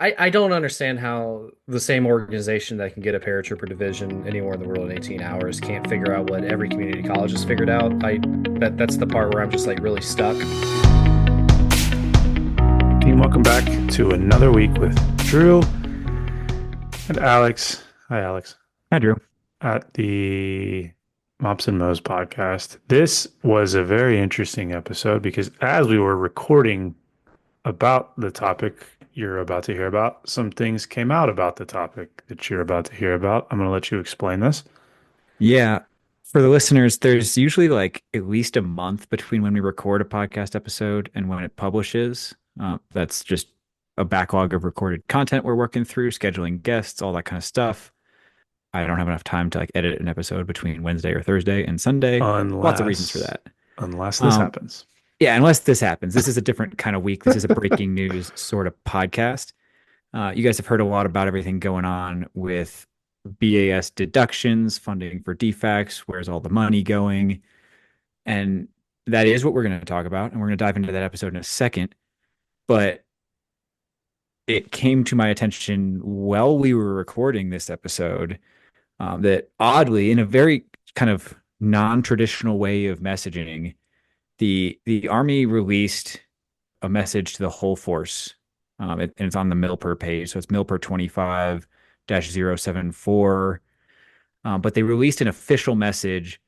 I don't understand how the same organization that can get a paratrooper division anywhere in the world in 18 hours can't figure out what every community college has figured out. That's the part where I'm just like really stuck. Team, welcome back to another week with Drew and Alex. Hi, Alex. Hi, Drew. At the Mops and Mo's podcast. This was a very interesting episode because as we were recording about the topic you're about to hear about, some things came out about the topic that you're about to hear about. I'm going to let you explain this. Yeah, for the listeners, there's usually like at least a month between when we record a podcast episode and when it publishes. That's just a backlog of recorded content we're working through, scheduling guests, all that kind of stuff. I don't have enough time to like edit an episode between Wednesday or Thursday and Sunday. Lots of reasons for Unless, that. unless this Um, happens. yeah, unless this happens. This is a different kind of week. This is a breaking news sort of podcast. You guys have heard a lot about everything going on with BAS deductions, funding for DFACs, where's all the money going? And that is what we're going to talk about. And we're going to dive into that episode in a second. But it came to my attention while we were recording this episode that oddly, in a very kind of non-traditional way of messaging, the Army released a message to the whole force. And it's on the MILPER page. So it's MILPER 25-074. But they released an official message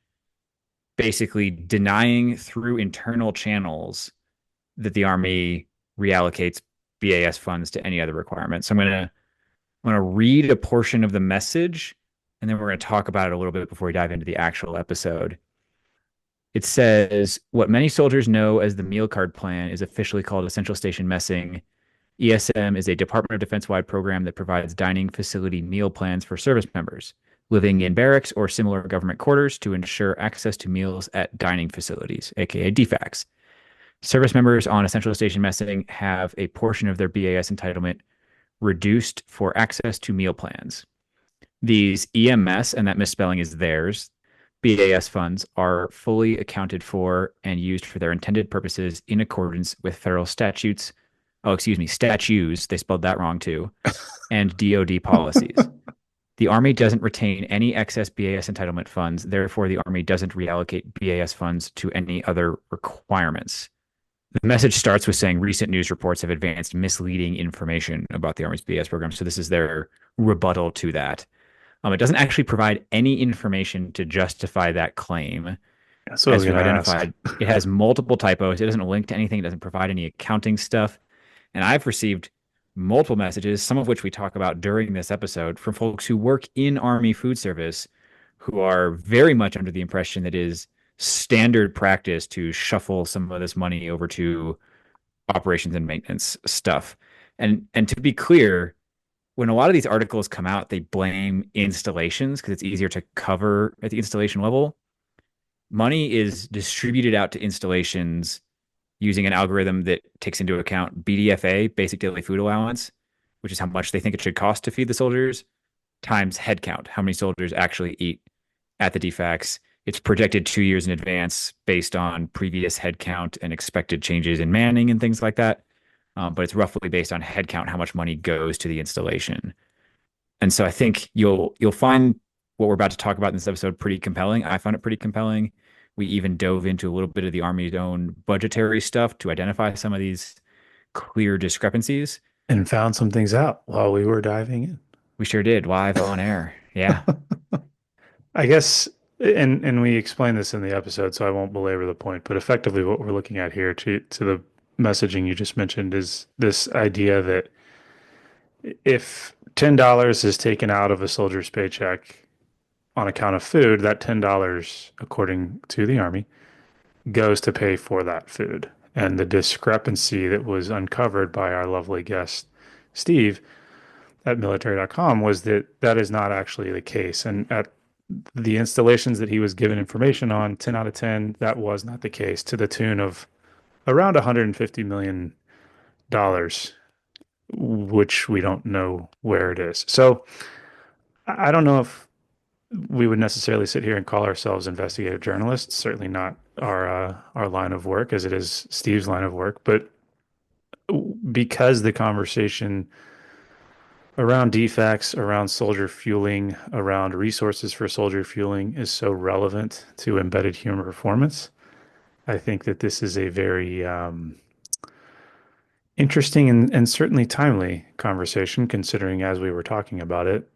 basically denying through internal channels that the Army reallocates BAS funds to any other requirements. So I'm gonna read a portion of the message, and then we're going to talk about it a little bit before we dive into the actual episode. It says, what many soldiers know as the meal card plan is officially called Essential Station Messing. ESM is a Department of Defense-wide program that provides dining facility meal plans for service members living in barracks or similar government quarters to ensure access to meals at dining facilities, aka DFACs. Service members on Essential Station Messing have a portion of their BAS entitlement reduced for access to meal plans. These EMS, and that misspelling is theirs, BAS funds are fully accounted for and used for their intended purposes in accordance with federal statutes. Oh, excuse me, statutes. They spelled that wrong too. And DoD policies. The Army doesn't retain any excess BAS entitlement funds. Therefore, the Army doesn't reallocate BAS funds to any other requirements. The message starts with saying recent news reports have advanced misleading information about the Army's BAS program. So this is their rebuttal to that. It doesn't actually provide any information to justify that claim. That's what I was As going we've to ask. identified, it has multiple typos. It doesn't link to anything. It doesn't provide any accounting stuff. And I've received multiple messages, some of which we talk about during this episode, from folks who work in Army food service who are very much under the impression that it is standard practice to shuffle some of this money over to operations and maintenance stuff. And to be clear, when a lot of these articles come out, they blame installations because it's easier to cover at the installation level. Money is distributed out to installations using an algorithm that takes into account BDFA, basic daily food allowance, which is how much they think it should cost to feed the soldiers, times headcount, how many soldiers actually eat at the DFACs. It's projected 2 years in advance based on previous headcount and expected changes in manning and things like that. But it's roughly based on headcount, how much money goes to the installation. And so I think you'll find what we're about to talk about in this episode pretty compelling. I found it pretty compelling. We even dove into a little bit of the Army's own budgetary stuff to identify some of these clear discrepancies. And found some things out while we were diving in. We sure did live on air. Yeah. I guess, and we explained this in the episode, so I won't belabor the point, but effectively what we're looking at here to the messaging you just mentioned is this idea that if $10 is taken out of a soldier's paycheck on account of food, that $10, according to the Army, goes to pay for that food. And the discrepancy that was uncovered by our lovely guest, Steve, at military.com was that that is not actually the case. And at the installations that he was given information on, 10 out of 10, that was not the case to the tune of around $150 million, which we don't know where it is. So I don't know if we would necessarily sit here and call ourselves investigative journalists. Certainly not our line of work, as it is Steve's line of work. But because the conversation around DFACs, around soldier fueling, around resources for soldier fueling is so relevant to embedded human performance. I think that this is a very interesting and certainly timely conversation, considering as we were talking about it,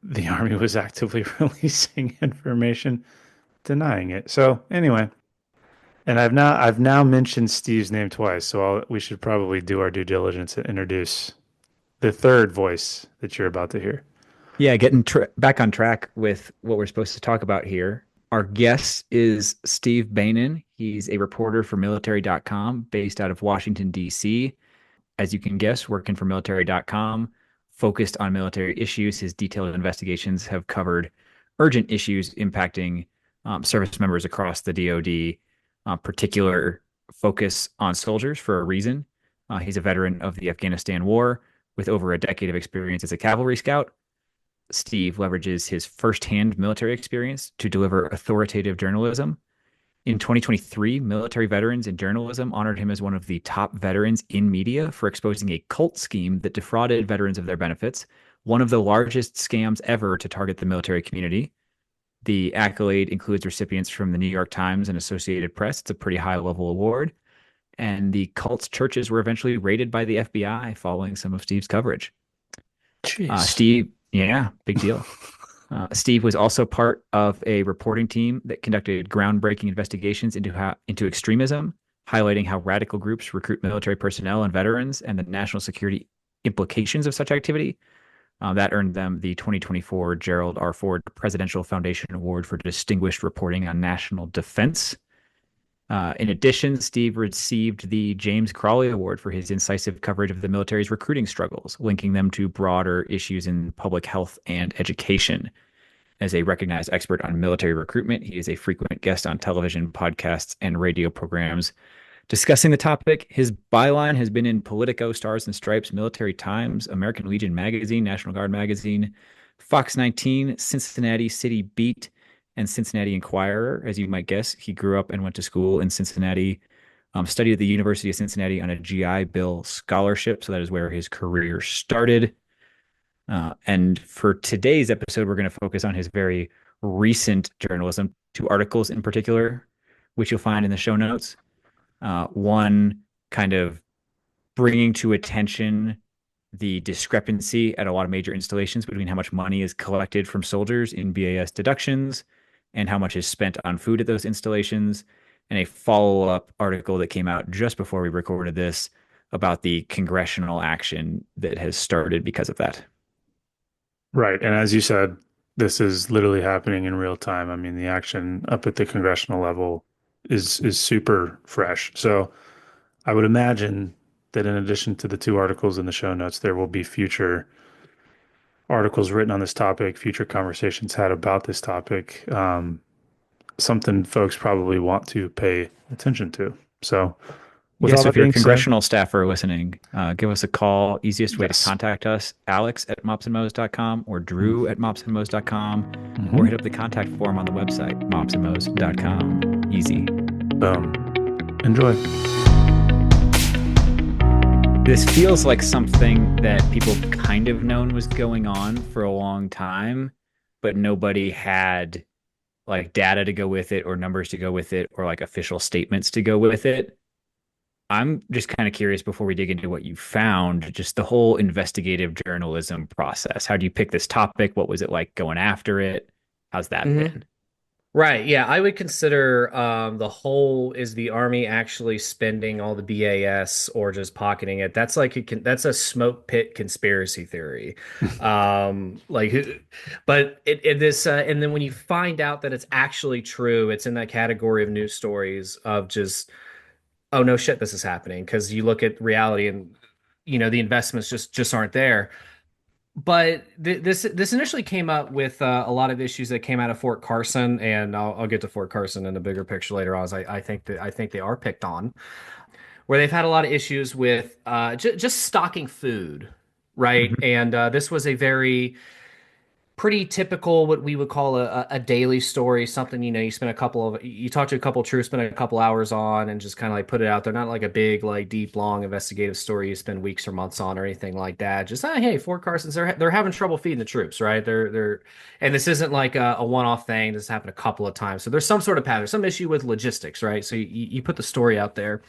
the Army was actively releasing information denying it. So anyway, and I've now mentioned Steve's name twice, so we should probably do our due diligence and introduce the third voice that you're about to hear. Yeah, getting back on track with what we're supposed to talk about here. Our guest is Steve Beynon. He's a reporter for military.com based out of Washington, D.C. As you can guess, working for military.com, focused on military issues. His detailed investigations have covered urgent issues impacting service members across the DoD, particular focus on soldiers for a reason. He's a veteran of the Afghanistan War with over a decade of experience as a cavalry scout. Steve leverages his firsthand military experience to deliver authoritative journalism. In 2023, military veterans in journalism honored him as one of the top veterans in media for exposing a cult scheme that defrauded veterans of their benefits, one of the largest scams ever to target the military community. The accolade includes recipients from the New York Times and Associated Press. It's a pretty high level award. And the cult's churches were eventually raided by the FBI following some of Steve's coverage. Jeez. Steve, yeah, big deal. Steve was also part of a reporting team that conducted groundbreaking investigations into extremism, highlighting how radical groups recruit military personnel and veterans and the national security implications of such activity. That earned them the 2024 Gerald R. Ford Presidential Foundation Award for Distinguished Reporting on National Defense. In addition, Steve received the James Crawley Award for his incisive coverage of the military's recruiting struggles, linking them to broader issues in public health and education. As a recognized expert on military recruitment, he is a frequent guest on television, podcasts, and radio programs discussing the topic. His byline has been in Politico, Stars and Stripes, Military Times, American Legion Magazine, National Guard Magazine, Fox 19, Cincinnati City Beat, and Cincinnati Enquirer. As you might guess, he grew up and went to school in Cincinnati, studied at the University of Cincinnati on a GI Bill scholarship. So that is where his career started. And for today's episode, we're going to focus on his very recent journalism, two articles in particular, which you'll find in the show notes. One kind of bringing to attention the discrepancy at a lot of major installations between how much money is collected from soldiers in BAS deductions and how much is spent on food at those installations, and a follow-up article that came out just before we recorded this about the congressional action that has started because of that. Right. And as you said, this is literally happening in real time. I mean, the action up at the congressional level is super fresh. So I would imagine that in addition to the two articles in the show notes, there will be future articles written on this topic, future conversations had about this topic, something folks probably want to pay attention to. So with all Yes, that if you're a being said, congressional staffer listening, give us a call. Easiest way to yes. contact us, alex@mopsandmos.com or drew@mopsandmos.com, or hit Mhm. up the contact form on the website, mopsandmos.com. Easy. Boom. Enjoy. This feels like something that people kind of known was going on for a long time, but nobody had like data to go with it or numbers to go with it or like official statements to go with it. I'm just kind of curious before we dig into what you found, just the whole investigative journalism process. How do you pick this topic? What was it like going after it? How's that Mhm. been? Right. Yeah, I would consider the whole is the Army actually spending all the BAS or just pocketing it? That's like that's a smoke pit conspiracy theory. Like, but this and then when you find out that it's actually true, it's in that category of news stories of just oh no shit, this is happening because you look at reality and the investments just aren't there. But this initially came up with a lot of issues that came out of Fort Carson, and I'll get to Fort Carson in the bigger picture later on. As I think they are picked on, where they've had a lot of issues with just stocking food, right? Mhm. And this was a very pretty typical what we would call a daily story, something, you spend you talk to a couple of troops, spend a couple hours on and just kind of like put it out there. Not like a big, like deep, long investigative story you spend weeks or months on or anything like that. Just, hey, Fort Carson's, they're having trouble feeding the troops, right? And this isn't like a one-off thing. This happened a couple of times. So there's some sort of pattern, some issue with logistics, right? So you put the story out there.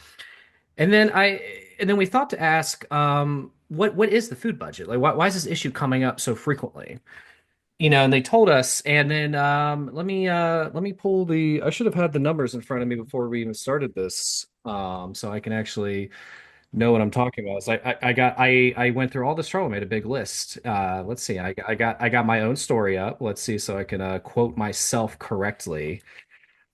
And then we thought to ask, what is the food budget? Like, why is this issue coming up so frequently? And they told us, and then let me pull I should have had the numbers in front of me before we even started this, so I can actually know what I'm talking about. So I went through all this trouble, made a big list. Let's see, I got my own story up. Let's see, so I can quote myself correctly.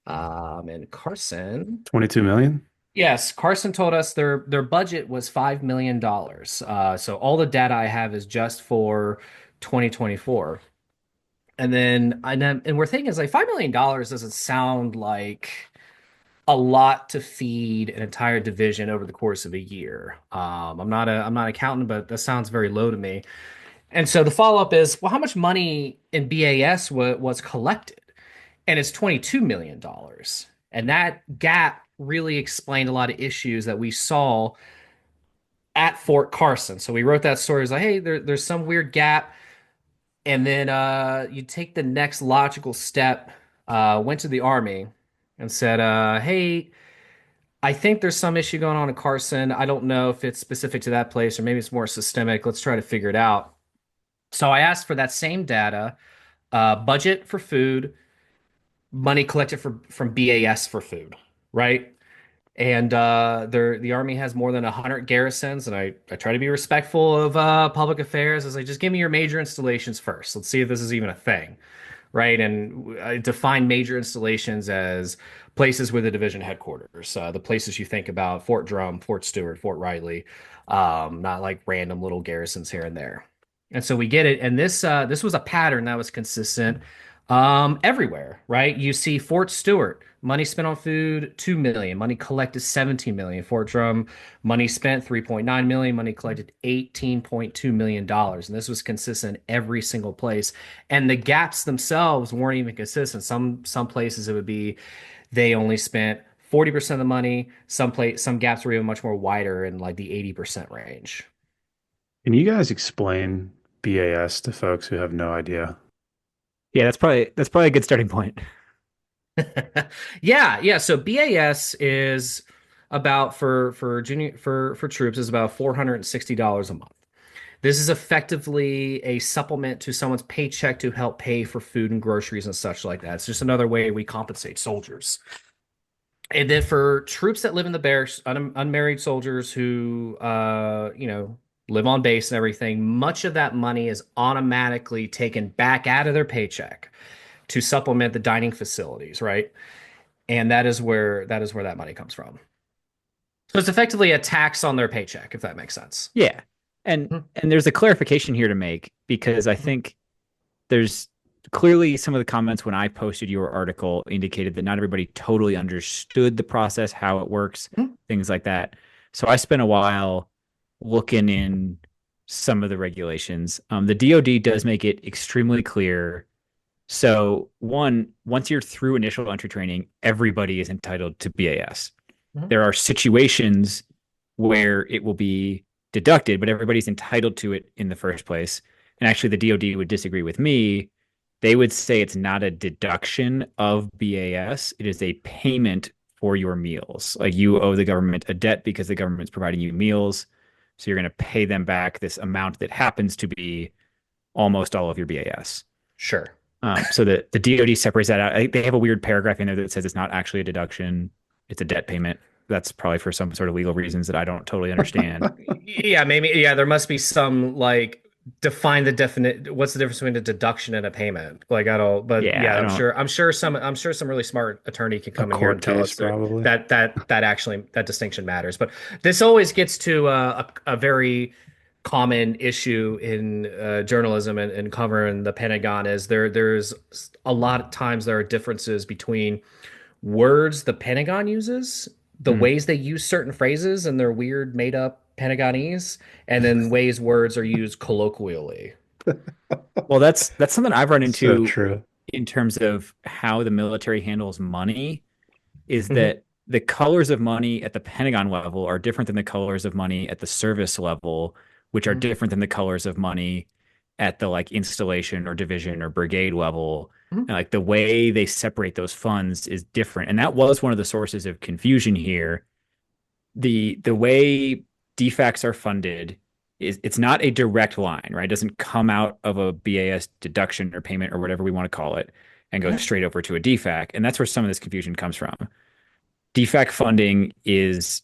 And Carson, 22 million? yes, Carson told us their budget was $5 million. So all the data I have is just for 2024. And we're thinking is like $5 million doesn't sound like a lot to feed an entire division over the course of a year. I'm not an accountant, but that sounds very low to me. And so the follow up is, well, how much money in BAS was collected? And it's $22 million. And that gap really explained a lot of issues that we saw at Fort Carson. So we wrote that story as like, hey, there's some weird gap. And then you take the next logical step, went to the Army and said, hey, I think there's some issue going on in Carson. I don't know if it's specific to that place or maybe it's more systemic. Let's try to figure it out. So I asked for that same data, budget for food, money collected from BAS for food, right? And the Army has more than 100 garrisons, and I try to be respectful of public affairs. As I just give me your major installations first. Let's see if this is even a thing, right? And I define major installations as places with a division headquarters, the places you think about: Fort Drum, Fort Stewart, Fort Riley, not like random little garrisons here and there. And so we get it, and this was a pattern that was consistent everywhere, right? You see Fort Stewart, money spent on food 2 million, money collected 17 million. Fort Drum, money spent 3.9 million, money collected 18.2 million dollars. And this was consistent every single place. And the gaps themselves weren't even consistent. Some places it would be they only spent 40% of the money. Some gaps were even much more wider in like the 80% range. Can you guys explain BAS to folks who have no idea? Yeah, that's probably a good starting point. Yeah, yeah. So BAS is about for troops is about $460 a month. This is effectively a supplement to someone's paycheck to help pay for food and groceries and such like that. It's just another way we compensate soldiers. And then for troops that live in the barracks, unmarried soldiers who live on base and everything, much of that money is automatically taken back out of their paycheck to supplement the dining facilities, right? And that is where that money comes from. So it's effectively a tax on their paycheck, if that makes sense. Yeah. And Mhm. and there's a clarification here to make because I think there's clearly some of the comments when I posted your article indicated that not everybody totally understood the process, how it works, Mhm. things like that. So I spent a while looking in some of the regulations. The DoD does make it extremely clear. So once you're through initial entry training, everybody is entitled to BAS. Mhm. There are situations where it will be deducted, but everybody's entitled to it in the first place. And actually, the DoD would disagree with me. They would say it's not a deduction of BAS, it is a payment for your meals. Like you owe the government a debt because the government's providing you meals. So you're going to pay them back this amount that happens to be almost all of your BAS. Sure. So the DoD separates that out. I think they have a weird paragraph in there that says it's not actually a deduction, it's a debt payment. That's probably for some sort of legal reasons that I don't totally understand. Yeah, maybe. Yeah, there must be some like define the definite. What's the difference between a deduction and a payment? Like I don't. But Yeah, yeah, I I'm don't. sure. I'm sure some really smart attorney can A come in here court and tell case, us that probably. that actually that distinction matters. But this always gets to a very common issue in journalism and covering the Pentagon is there's a lot of times there are differences between words the Pentagon uses, the Mm. ways they use certain phrases and their weird made up Pentagonese, and then ways words are used colloquially. Well, that's something I've run So into true. in terms of how the military handles money, is Hmm. that the colors of money at the Pentagon level are different than the colors of money at the service level, which are Hmm. different than the colors of money at the like installation or division or brigade level. Hmm. And like the way they separate those funds is different. And that was one of the sources of confusion here. The way DFACs are funded is it's not a direct line, right? It doesn't come out of a BAS deduction or payment or whatever we want to call it and go Hmm. straight over to a DFAC. And that's where some of this confusion comes from. DFAC funding is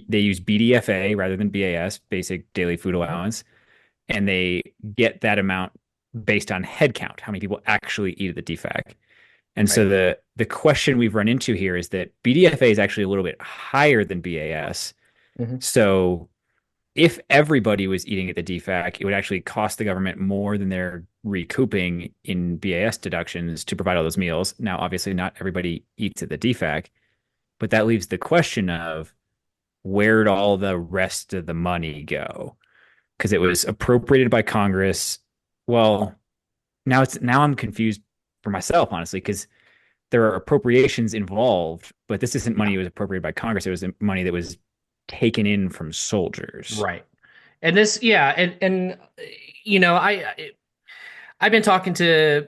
they use BDFA rather than BAS, basic daily food Hmm. allowance, and they get that amount based on head count, how many people actually eat at the DFAC. And so Right. the question we've run into here is that BDFA is actually a little bit higher than BAS. Hmm. So if everybody was eating at the DFAC, it would actually cost the government more than they're recouping in BAS deductions to provide all those meals. Now, obviously, not everybody eats at the DFAC, but that leaves the question of where'd all the rest of the money go? Because it was appropriated by Congress. Well, now I'm confused for myself, honestly, because there are appropriations involved, but this isn't money Yeah. that was appropriated by Congress. It was money that was taken in from soldiers. Right. And this, yeah, and I've been talking to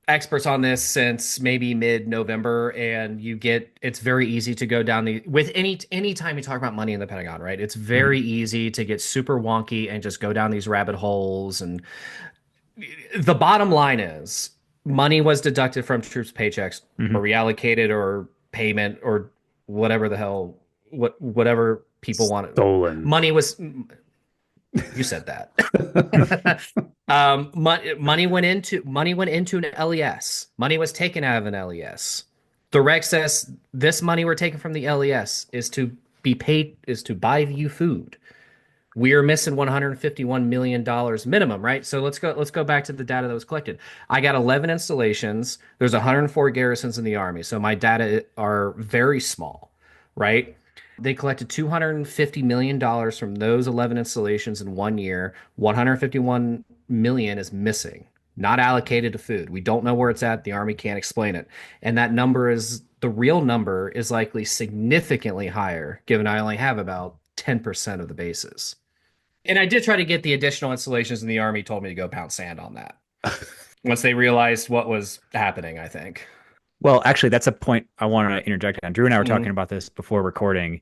experts on this since maybe mid-November, and it's very easy to go down with any time you talk about money in the Pentagon, right? It's very Mhm. easy to get super wonky and just go down these rabbit holes. And the bottom line is money was deducted from troops' paychecks or Mhm. reallocated or payment or whatever the hell, whatever people want. Stolen. Money was, you said that. Money went into an LES. Money was taken out of an LES. The rec says this money we're taking from the LES is to be paid is to buy you food. We are missing $151 million minimum, right? So let's go back to the data that was collected. I got 11 installations. There's 104 garrisons in the army. So my data are very small, right? They collected $250 million from those 11 installations in 1 year. 151 million is missing, not allocated to food. We don't know where it's at. The army can't explain it. And that number is the real number is likely significantly higher, given I only have about 10% of the bases. And I did try to get the additional installations, and the army told me to go pound sand on that once they realized what was happening, I think. Well, actually, that's a point I want to interject on. Drew and I were talking Hmm. about this before recording.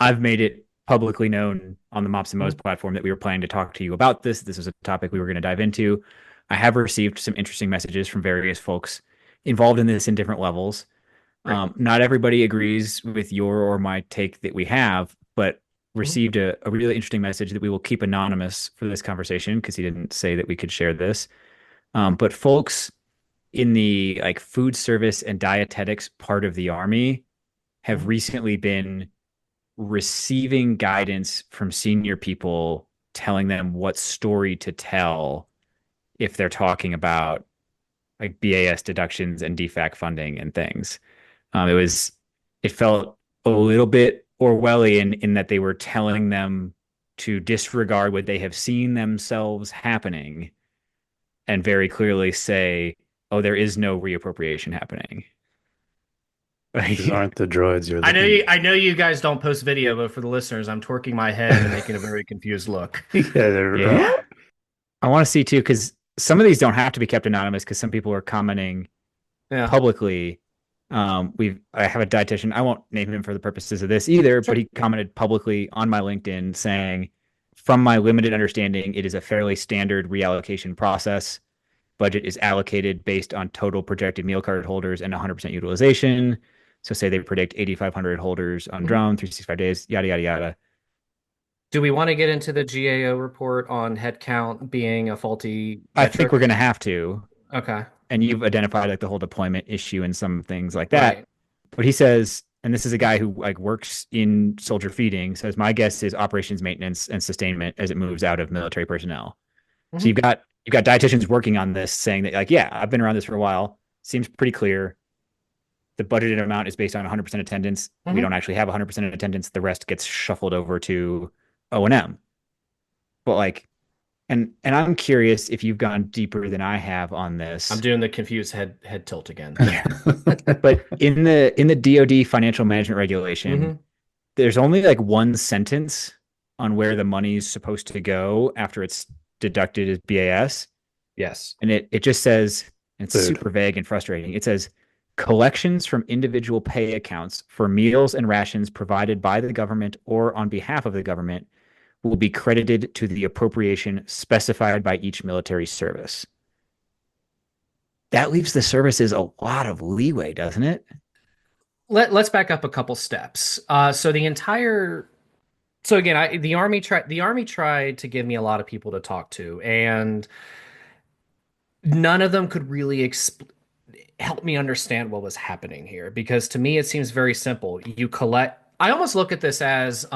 I've made it publicly known on the Mops and Mo's Hmm. platform that we were planning to talk to you about this. This was a topic we were going to dive into. I have received some interesting messages from various folks involved in this in different levels. Right. Not everybody agrees with your or my take that we have, but Hmm. received a really interesting message that we will keep anonymous for this conversation because he didn't say that we could share this. But folks in the like food service and dietetics part of the army have Hmm. recently been receiving guidance from senior people telling them what story to tell if they're talking about like BAS deductions and DFAC funding and things. It felt a little bit Orwellian in that they were telling them to disregard what they have seen themselves happening and very clearly say, oh, there is no reappropriation happening. These aren't the droids you're I know looking you. I know you guys don't post video, but for the listeners, I'm twerking my head and at. making a very confused look. Yeah, they're, Yeah. I want to see too, because some of these don't have to be kept anonymous because some people are commenting Yeah. publicly. I have a dietitian. I won't name him for the purposes of this either, but Sure. he commented publicly on my LinkedIn saying, from my limited understanding, it is a fairly standard reallocation process. Budget is allocated based on total projected meal card holders and 100% utilization. So say they predict 8,500 holders on Mhm. drum, 365 days, yada, yada, yada. Do we want to get into the GAO report on headcount being a faulty I think we're metric? going to have to. Okay. And you've identified like the whole deployment issue and some things like that. Right. But he says, and this is a guy who like works in soldier feeding, says my guess is operations maintenance and sustainment as it moves out of military personnel. So Hmm. you've got dietitians working on this saying that like, yeah, I've been around this for a while. Seems pretty clear. The budgeted amount is based on 100% attendance. We don't Hmm. actually have 100% attendance. The rest gets shuffled over to O&M. But like And I'm curious if you've gone deeper than I have on I'm this. doing the confused head tilt again. Yeah. But in the DoD financial management regulation, Hmm. there's only like one sentence on where the money's supposed to go after it's deducted as BAS. Yes. And it just says, and it's Food. super vague and frustrating. It says collections from individual pay accounts for meals and rations provided by the government or on behalf of the government will be credited to the appropriation specified by each military service. That leaves the services a lot of leeway, doesn't it? Let's back up a couple steps. So again, the army tried to give me a lot of people to talk to, and none of them could really help me understand what was happening here, because to me it seems very simple. You collect, I almost look at this as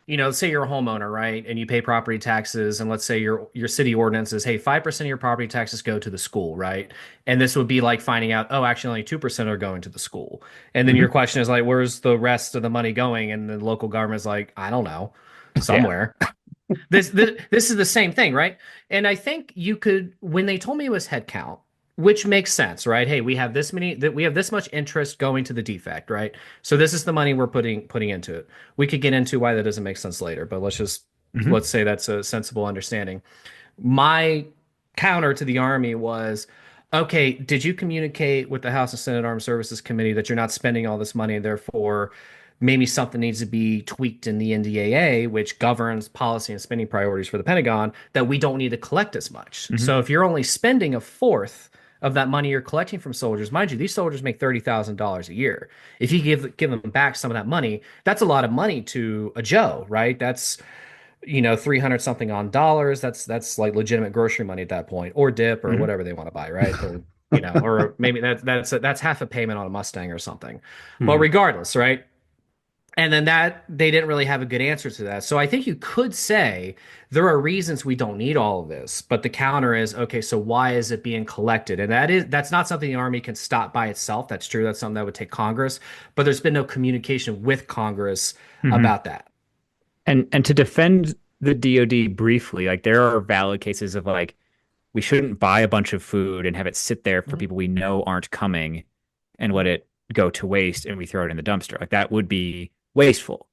let's say you're a homeowner, right? And you pay property taxes, and let's say your city ordinance is, hey, 5% of your property taxes go to the school, right? And this would be like finding out, oh, actually only 2% are going to the school. And then your Mm-hmm. question is like, where's the rest of the money going? And the local government's like, I don't know, Yeah. somewhere. This is the same thing, right? And I think you could, when they told me it was head count, which makes sense, right? Hey, we have this many, that we have this much interest going to the defect, right? So this is the money we're putting into it. We could get into why that doesn't make sense later, but Mm-hmm. let's say that's a sensible understanding. My counter to the Army was, okay, did you communicate with the House and Senate Armed Services Committee that you're not spending all this money, and therefore maybe something needs to be tweaked in the NDAA, which governs policy and spending priorities for the Pentagon, that we don't need to collect as much. Mm-hmm. So if you're only spending a fourth of that money you're collecting from soldiers, mind you, these soldiers make $30,000 a year. If you give them back some of that money, that's a lot of money to a Joe, right? That's 300 something on dollars. That's like legitimate grocery money at that point, or dip, or Mm-hmm. whatever they want to buy, right? Or or maybe that's half a payment on a Mustang or something. But Hmm. regardless, right? And then that they didn't really have a good answer to that. So I think you could say there are reasons we don't need all of this, but the counter is, okay, so why is it being collected? And that's not something the Army can stop by itself. That's true. That's something that would take Congress, but there's been no communication with Congress Mm-hmm. about that. And to defend the DoD briefly, like there are valid cases of like we shouldn't buy a bunch of food and have it sit there for Mhm. people we know aren't coming and let it go to waste and we throw it in the dumpster. Like that would be wasteful.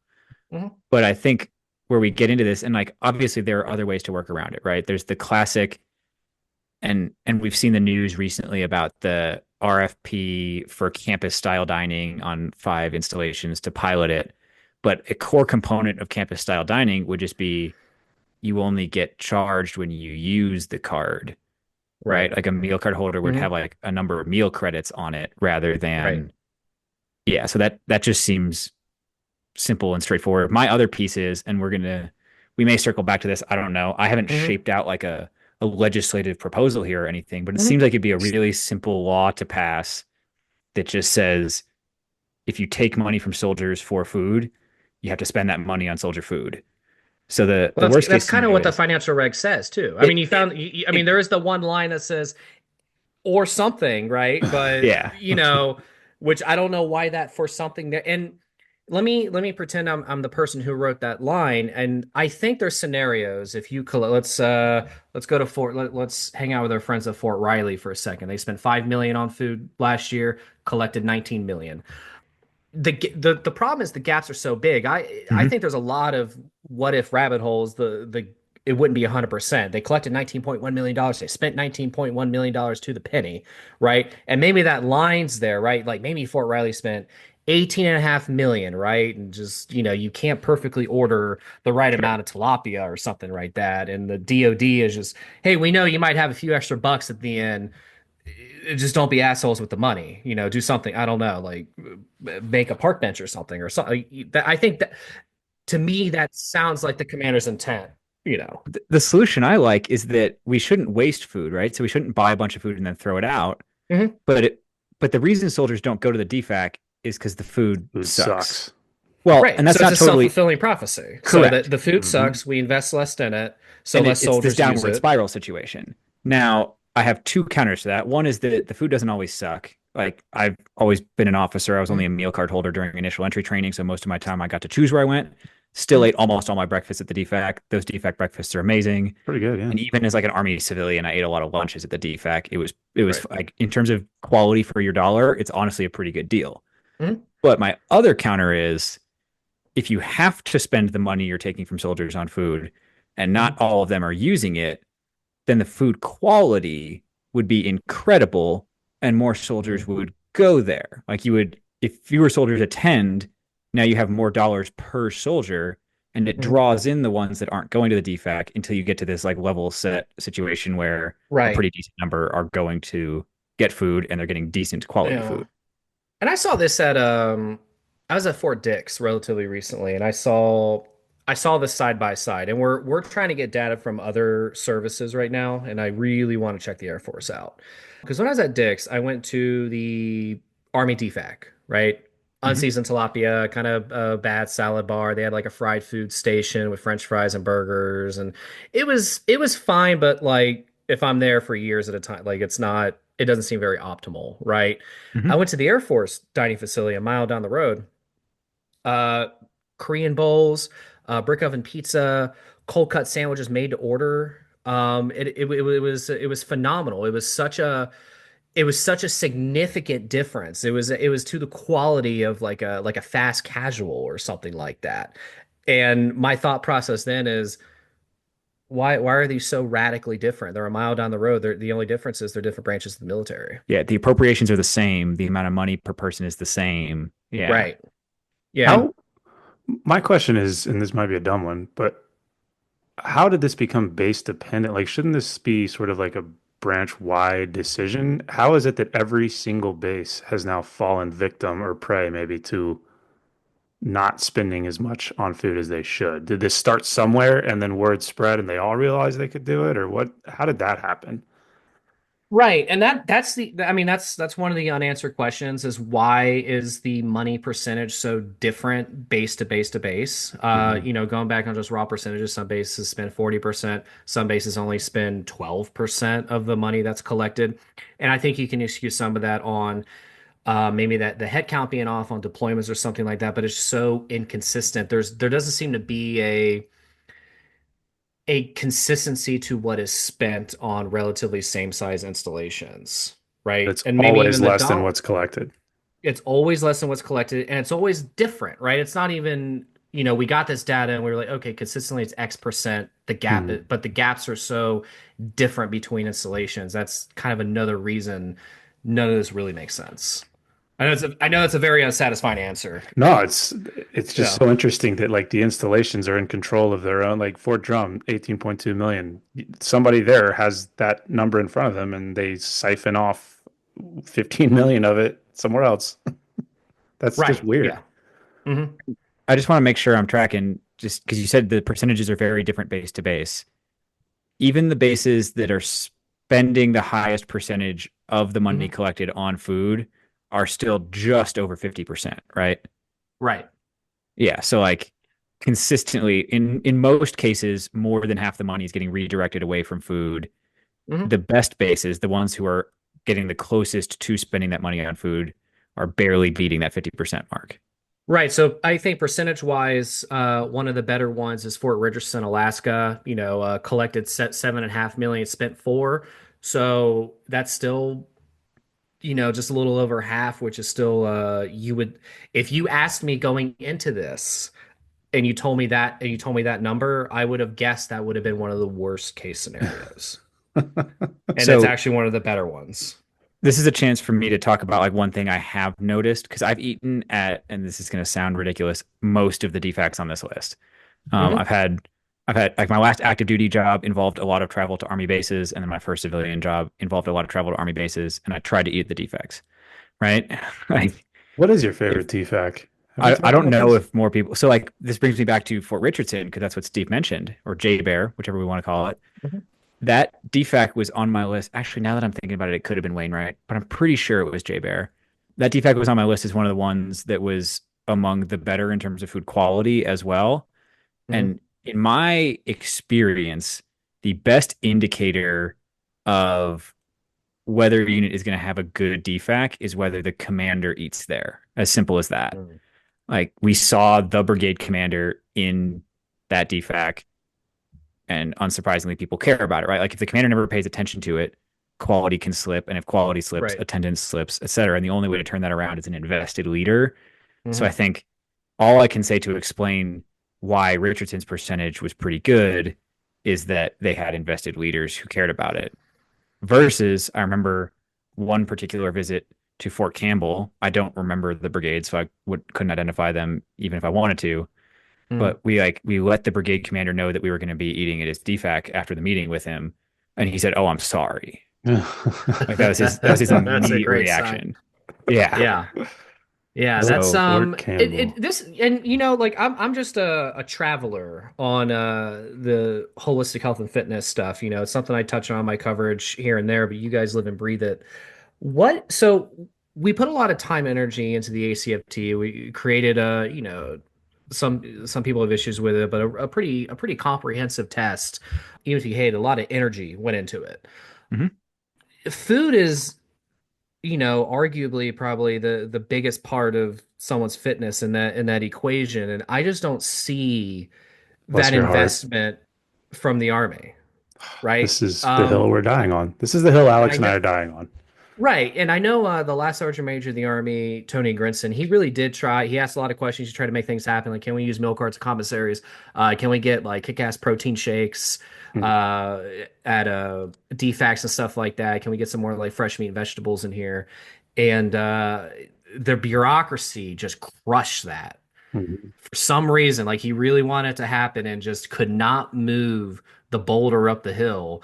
Mhm. But I think where we get into this, and like obviously there are other ways to work around it, right? There's the classic, and we've seen the news recently about the RFP for campus style dining on 5 installations to pilot it. But a core component of campus style dining would just be you only get charged when you use the card, right? Right. Like a meal card holder would have Hmm. like a number of meal credits on it rather Right. than, yeah. So that just seems simple and straightforward. My other piece is, and we may circle back to this. I don't know. I haven't Hmm. shaped out like a legislative proposal here or anything, but it seems Hmm. like it'd be a really simple law to pass that just says if you take money from soldiers for food, you have to spend that money on soldier food. So the Well, worst that's case kind of scenario what the is financial reg says too. I mean, it it I mean, it there is the one line that says or something, right? But yeah. which I don't know why that for something there. And let me pretend I'm the person who wrote that line. And I think there's scenarios if you let's go to let's hang out with our friends at Fort Riley for a second. They spent 5 million on food last year, collected 19 million. The problem is the gaps are so big. I Mhm. think there's a lot of what if rabbit holes. The It wouldn't be 100%. They collected $19.1 million. They spent $19.1 million to the penny, right? And maybe that line's there, right? Like maybe Fort Riley spent 18.5 million, right? And just, you can't perfectly order the right Sure. amount of tilapia or something like that. And the DOD is just, hey, we know you might have a few extra bucks at the end. Just don't be assholes with the money. Do something. I don't know, like make a park bench or something or something. I think that to me that sounds like the commander's intent. You know. The solution I like is that we shouldn't waste food, right? So we shouldn't buy a bunch of food and then throw it out. Mhm. But but the reason soldiers don't go to the DFAC is because the food Food sucks. sucks. Well, and Right. So that's it's not a totally self-fulfilling prophecy. So correct. the food Hmm. sucks, we invest less in it, so And less it's this soldiers use downward it. spiral situation. Now, I have two counters to that. One is that the food doesn't always suck. Like I've always been an officer. I was only Mhm. a meal card holder during initial entry training, so most of my time I got to choose where I went. Still ate almost all my breakfast at the DFAC. Those DFAC breakfasts are amazing. Pretty good, yeah. And even as like an Army civilian, I ate a lot of lunches at the DFAC. It was Right. like in terms of quality for your dollar, it's honestly a pretty good deal. Mhm. But my other counter is if you have to spend the money you're taking from soldiers on food and not Mhm. all of them are using it, then the food quality would be incredible and more soldiers Mhm. would go there. Like you would, if fewer soldiers attend, now you have more dollars per soldier and it Mhm. draws in the ones that aren't going to the DFAC until you get to this like level set situation where a Right. pretty decent number are going to get food and they're getting decent quality Yeah. food. And I saw this at I was at Fort Dix relatively recently, and I saw this side by side, and we're trying to get data from other services right now, and I really want to check the Air Force out. Because when I was at Dix, I went to the Army DFAC, right? Mhm. Unseasoned tilapia, kind of a bad salad bar. They had like a fried food station with French fries and burgers, and it was fine, but like if I'm there for years at a time, like it doesn't seem very optimal, right? I Mhm. went to the Air Force dining facility a mile down the road. Uh, Korean bowls, brick oven pizza, cold cut sandwiches made to order. It was phenomenal. It was such a significant difference. It was to the quality of like a fast casual or something like that. And my thought process then is why are these so radically different? They're a mile down the road. The only difference is they're different branches of the military. Yeah, the appropriations are the same. The amount of money per person is the same. Yeah. Right. Yeah. And How, my question is, and this might be a dumb one, but how did this become base dependent? Like, shouldn't this be sort of like a branch wide decision? How is it that every single base has now fallen victim or prey maybe to not spending as much on food as they should? Did this start somewhere and then word spread and they all realized they could do it? Or what? How did that happen? Right. And I mean that's one of the unanswered questions is why is the money percentage so different base to base to base? Hmm. Going back on just raw percentages, some bases spend 40%, some bases only spend 12% of the money that's collected. And I think you can excuse some of that on maybe that the head count being off on deployments or something like that, but it's so inconsistent. There doesn't seem to be a consistency to what is spent on relatively same size installations, right? It's And maybe always even the less than dollar, what's collected. it's always less than what's collected, and it's always different, right? It's not even, we got this data and we were like, okay, consistently it's X percent the gap, Hmm. but the gaps are so different between installations. That's kind of another reason none of this really makes sense. I know it's a very unsatisfying answer. No, it's just Yeah. so interesting that like the installations are in control of their own. Like Fort Drum, 18.2 million. Somebody there has that number in front of them and they siphon off 15 million of it somewhere else. That's just Right. weird. Yeah. Hmm. I just want to make sure I'm tracking just because you said the percentages are very different base to base. Even the bases that are spending the highest percentage of the money Hmm. collected on food are still just over 50%, right? Right. Yeah. So like consistently in most cases, more than half the money is getting redirected away from food. Hmm. The best bases, the ones who are getting the closest to spending that money on food, are barely beating that 50% mark. Right. So I think percentage wise, one of the better ones is Fort Richardson, Alaska. Collected 7.5 million, spent 4. So that's still, just a little over half, which is still, if you asked me going into this and you told me that number, I would have guessed that would have been one of the worst case scenarios. And it's So actually one of the better ones. this is a chance for me to talk about like one thing I have noticed because I've eaten at, and this is going to sound ridiculous, most of the defects on this list. Um, Hmm. I've had, I've had like my last active duty job involved a lot of travel to army bases, and then my first civilian job involved a lot of travel to army bases, and I tried to eat the defects, right? Like What is your if favorite TFAC? Have we I talked don't about know this? if more people, so like this brings me back to Fort Richardson because that's what Steve mentioned, or J Bear, whichever we want to call it. Hmm. That DFAC was on my list. Actually, now that I'm thinking about it, it could have been Wainwright, but I'm pretty sure it was J Bear. That DFAC was on my list as one of the ones that was among the better in terms of food quality as well. Hmm. And in my experience, the best indicator of whether a unit is going to have a good DFAC is whether the commander eats there. As simple as that. Like we saw the brigade commander in that DFAC, and unsurprisingly, people care about it, right? Like if the commander never pays attention to it, quality can slip, and if quality slips, Right. attendance slips, et cetera. And the only way to turn that around is an invested leader. So I Hmm. think all I can say to explain why Richardson's percentage was pretty good is that they had invested leaders who cared about it. Versus, I remember one particular visit to Fort Campbell. I don't remember the brigade, so couldn't identify them even if I wanted to. Hmm. But we let the brigade commander know that we were going to be eating at his DFAC after the meeting with him, and he said, "Oh, I'm sorry." Like that was his That's a immediate great sign. reaction. Yeah. Yeah. Yeah, Oh, that's So Fort Campbell. this, and like I'm just a traveler on the holistic health and fitness stuff. It's something I touch on my coverage here and there, but you guys live and breathe it. So we put a lot of time and energy into the ACFT. We created some people have issues with it, but a pretty comprehensive test. Even if you hate, a lot of energy went into it. mhm. Food is arguably probably the biggest part of someone's fitness in that equation. And I just don't see Bless that your heart. investment from the Army, right? This is the hill we're dying on. This is the hill And Alex I and I know are dying on. Right. And I know the last Sergeant Major of the Army, Tony Grinson, he really did try. He asked a lot of questions to try to make things happen. Like, can we use milk carts and commissaries? Can we get like kick-ass protein shakes Mm. uh, at DFACs and stuff like that? Can we get some more like fresh meat and vegetables in here? And the bureaucracy just crushed that. Mhm. For some reason, like he really wanted it to happen and just could not move the boulder up the hill.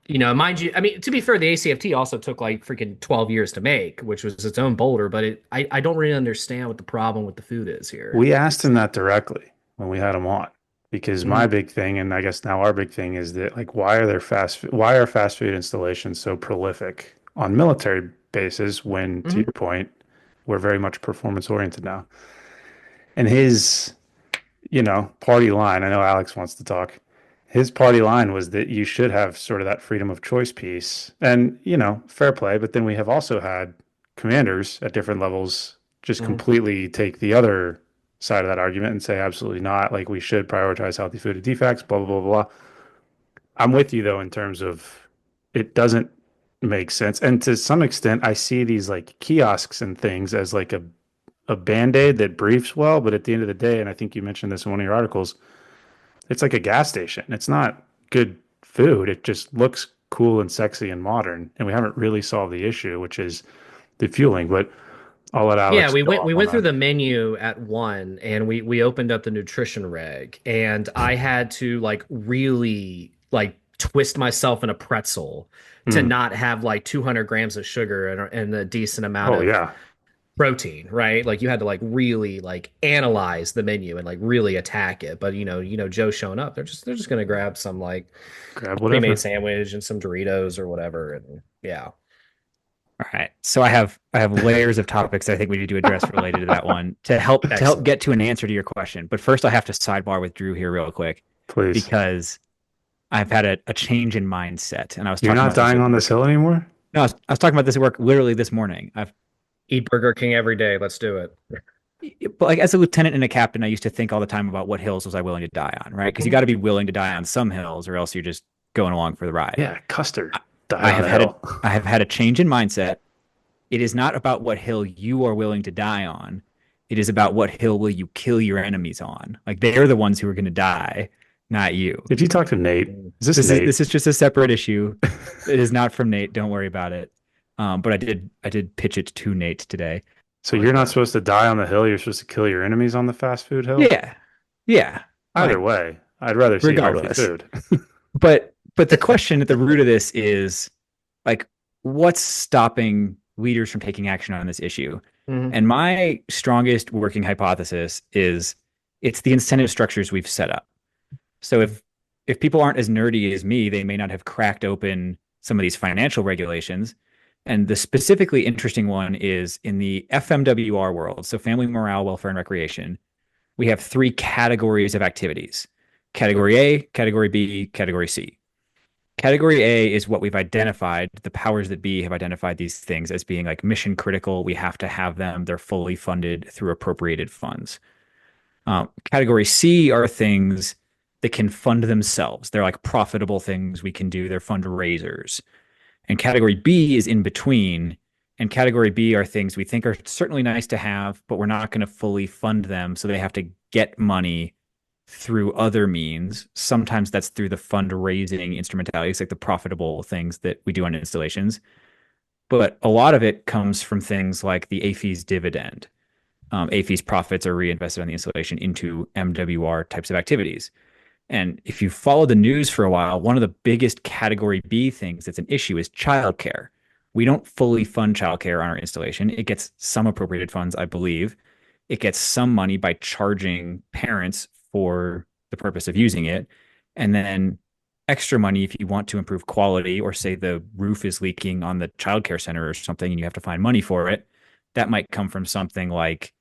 Mind you, I mean, to be fair, the ACFT also took like freaking 12 years to make, which was its own boulder, but I don't really understand what the problem with the food is here. We asked him that directly when we had him on, because my Hmm. big thing, and I guess now our big thing, is that like why are fast food installations so prolific on military bases when, to Hmm. your point, we're very much performance oriented now. And his, party line, I know Alex wants to talk. His party line was that you should have sort of that freedom of choice piece. And, fair play, but then we have also had commanders at different levels just Hmm. completely take the other side of that argument and say absolutely not. Like we should prioritize healthy food at defects, blah, blah, blah, blah. I'm with you though in terms of it doesn't make sense. And to some extent, I see these like kiosks and things as like a band-aid that briefs well, but at the end of the day, and I think you mentioned this in one of your articles, it's like a gas station. It's not good food. It just looks cool and sexy and modern. And we haven't really solved the issue, which is the fueling. But I'll let Yeah, Alex we go went off we on went through that. the menu at one, and we opened up the nutrition reg, and I had to like really like twist myself in a pretzel to Mm. not have like 200 grams of sugar and a decent amount Oh of yeah. protein, right? Like you had to like really like analyze the menu and like really attack it. But Joe showing up, they're just gonna grab some like Grab pre-made whatever. sandwich and some Doritos or whatever, and yeah. All right. So I have layers of topics I think we need to address related to that one to help Excellent. get to an answer to your question. But first I have to sidebar with Drew here real quick Please. because I've had a change in mindset. And I was You're talking not about this dying at on this work. hill anymore? No, I was talking about this at work literally this morning. Eat Burger King every day. Let's do it. But like as a lieutenant and a captain, I used to think all the time about what hills was I willing to die on, right? Because you got to be willing to die on some hills, or else you're just going along for the ride. Yeah, Custard I, died I on have a had a hill. I have had a change in mindset. It is not about what hill you are willing to die on. It is about what hill will you kill your enemies on. Like they're the ones who are going to die, not you. Did you talk to Nate? Mm. Is this This is Nate? this is just a separate issue. It is not from Nate. Don't worry about it. But I did pitch it to Nate today. So Like you're not that. supposed to die on the hill. You're supposed to kill your enemies on the fast food hill. Yeah, yeah. Either Like way, I'd rather see healthy regardless. food. But the question at the root of this is like, what's stopping leaders from taking action on this issue? Hmm. And my strongest working hypothesis is it's the incentive structures we've set up. So if people aren't as nerdy as me, they may not have cracked open some of these financial regulations. And the specifically interesting one is in the FMWR world, so family morale, welfare, and recreation, we have three categories of activities: category A, category B, category C. Category A is what we've identified. The powers that be have identified these things as being like mission critical. We have to have them. They're fully funded through appropriated funds. Category C are things that can fund themselves. They're like profitable things we can do. They're fundraisers. And category B is in between. And category B are things we think are certainly nice to have, but we're not going to fully fund them. So they have to get money through other means. Sometimes that's through the fundraising instrumentalities, like the profitable things that we do on installations. But a lot of it comes from things like the AFES dividend. AFES profits are reinvested on the installation into MWR types of activities. And if you follow the news for a while, one of the biggest category B things that's an issue is childcare. We don't fully fund childcare on our installation. It gets some appropriated funds, I believe. It gets some money by charging parents for the purpose of using it. And then extra money if you want to improve quality, or say the roof is leaking on the childcare center or something and you have to find money for it. That might come from something like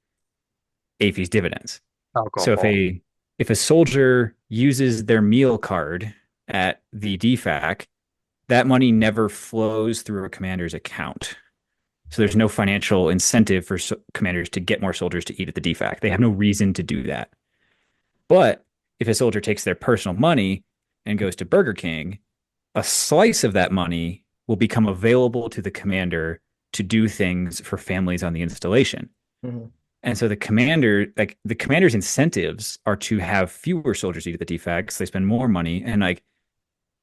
AFES dividends. So if Alcohol. a soldier uses their meal card at the DFAC, that money never flows through a commander's account. So there's no financial incentive for commanders to get more soldiers to eat at the DFAC. They have no reason to do that. But if a soldier takes their personal money and goes to Burger King, a slice of that money will become available to the commander to do things for families on the installation. Mhm. And so the commander's incentives are to have fewer soldiers eat at the DFACs. They spend more money. And like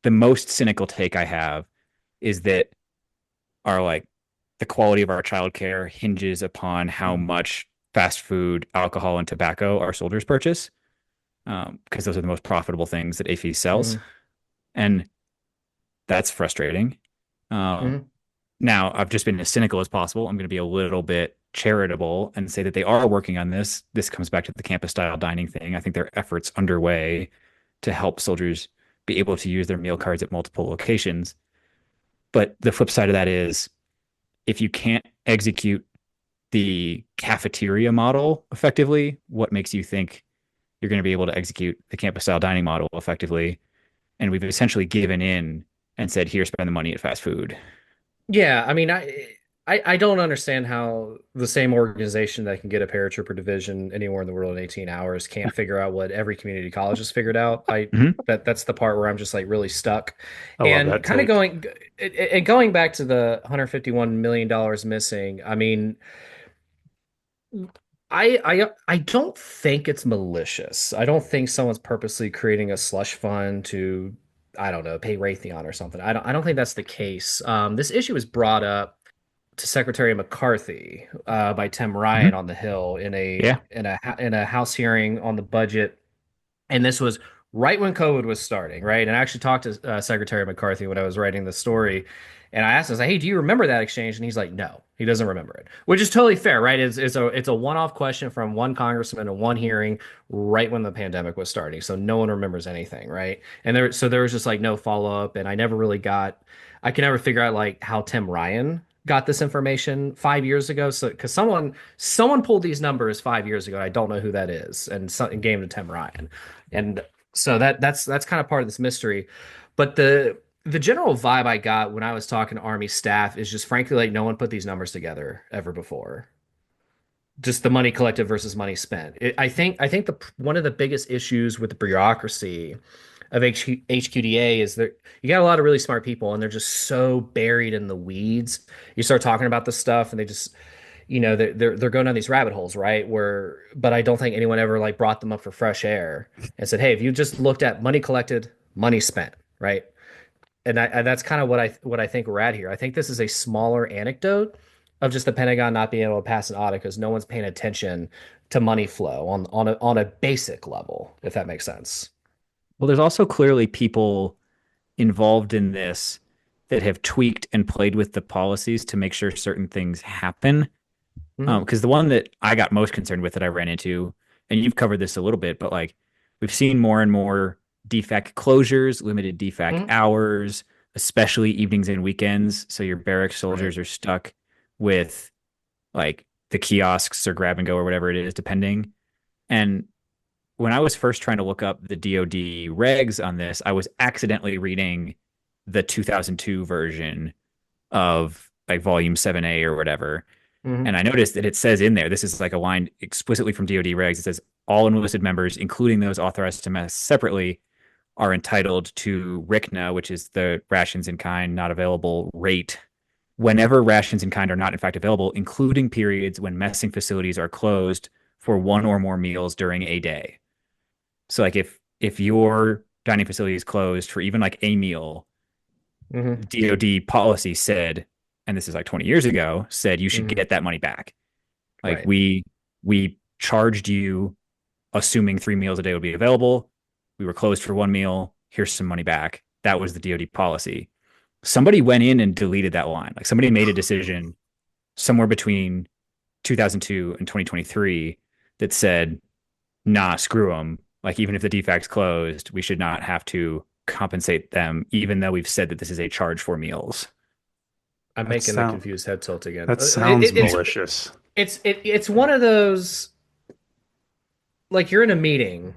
the most cynical take I have is that our like the quality of our childcare hinges upon how much fast food, alcohol, and tobacco our soldiers purchase, because those are the most profitable things that AFE sells. Mhm. And that's frustrating. Um, Mhm. Now, I've just been as cynical as possible. I'm going to be a little bit charitable and say that they are working on this. This comes back to the campus style dining thing. I think there are efforts underway to help soldiers be able to use their meal cards at multiple locations. But the flip side of that is if you can't execute the cafeteria model effectively, what makes you think you're going to be able to execute the campus style dining model effectively? And we've essentially given in and said, here, spend the money at fast food. Yeah, I mean, I don't understand how the same organization that can get a paratrooper division anywhere in the world in 18 hours can't figure out what every community college has figured out. Mm-hmm. That's the part where I'm just like really stuck. I love And that kind of take. going back to the $151 million missing, I mean, I don't think it's malicious. I don't think someone's purposely creating a slush fund to, I don't know, pay Raytheon or something. I don't think that's the case. This issue was brought up to Secretary McCarthy by Tim Ryan Mm-hmm. on the Hill in Yeah. a House hearing on the budget, and this was right when COVID was starting, right? And I actually talked to Secretary McCarthy when I was writing the story, and I asked him, I was like, "Hey, do you remember that exchange?" And he's like, "No, he doesn't remember it," which is totally fair, right? It's a one-off question from one congressman in one hearing right when the pandemic was starting, so no one remembers anything, right? And there was just like no follow-up, and I can never figure out like how Tim Ryan got this information 5 years ago. So because someone pulled these numbers 5 years ago, I don't know who that is, and gave them to Tim Ryan. And so that's kind of part of this mystery. But the general vibe I got when I was talking to Army staff is just frankly like no one put these numbers together ever before. Just the money collected versus money spent. I think the one of the biggest issues with the bureaucracy of HQDA is that you got a lot of really smart people and they're just so buried in the weeds. You start talking about this stuff and they just they're going down these rabbit holes, right? But I don't think anyone ever like brought them up for fresh air and said, "Hey, if you just looked at money collected, money spent," right? And that's kind of what I think we're at here. I think this is a smaller anecdote of just the Pentagon not being able to pass an audit because no one's paying attention to money flow on a basic level, if that makes sense. Well, there's also clearly people involved in this that have tweaked and played with the policies to make sure certain things happen. Hmm. Because the one that I got most concerned with that I ran into, and you've covered this a little bit, but like we've seen more and more DFAC closures, limited DFAC Hmm. hours, especially evenings and weekends. So your barracks Right. soldiers are stuck with like the kiosks or grab and go or whatever it is, depending. And when I was first trying to look up the DoD regs on this, I was accidentally reading the 2002 version of like volume 7A or whatever. And Hmm. I noticed that it says in there, this is like a line explicitly from DoD regs. It says all enlisted members, including those authorized to mess separately, are entitled to RICNA, which is the rations in kind not available rate, whenever rations in kind are not in fact available, including periods when messing facilities are closed for one or more meals during a day. So like if your dining facility is closed for even like a meal, Hmm. DoD policy said, and this is like 20 years ago, said you should Hmm. get that money back. Like Right. we charged you assuming 3 meals a day would be available. We were closed for one meal. Here's some money back. That was the DoD policy. Somebody went in and deleted that line. Like somebody made a decision somewhere between 2002 and 2023 that said, nah, screw them. Like even if the DFACs closed, we should not have to compensate them, even though we've said that this is a charge for meals. I'm That making the sound confused head tilt again. that sounds malicious. It's one of those, like you're in a meeting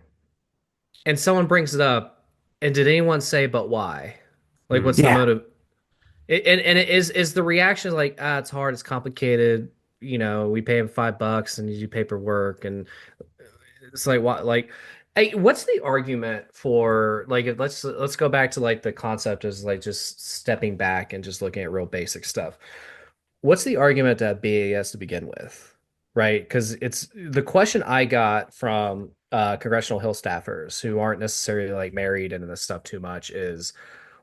and someone brings it up, and did anyone say but why? Like, what's the Mm. Yeah. motive? And it is the reaction like, it's hard, it's complicated. We pay him $5 and you do paperwork, and it's like what, like, hey, what's the argument for like? Let's go back to like the concept is like just stepping back and just looking at real basic stuff. What's the argument to have BAS to begin with? Right? Because it's the question I got from Congressional Hill staffers who aren't necessarily like married into this stuff too much is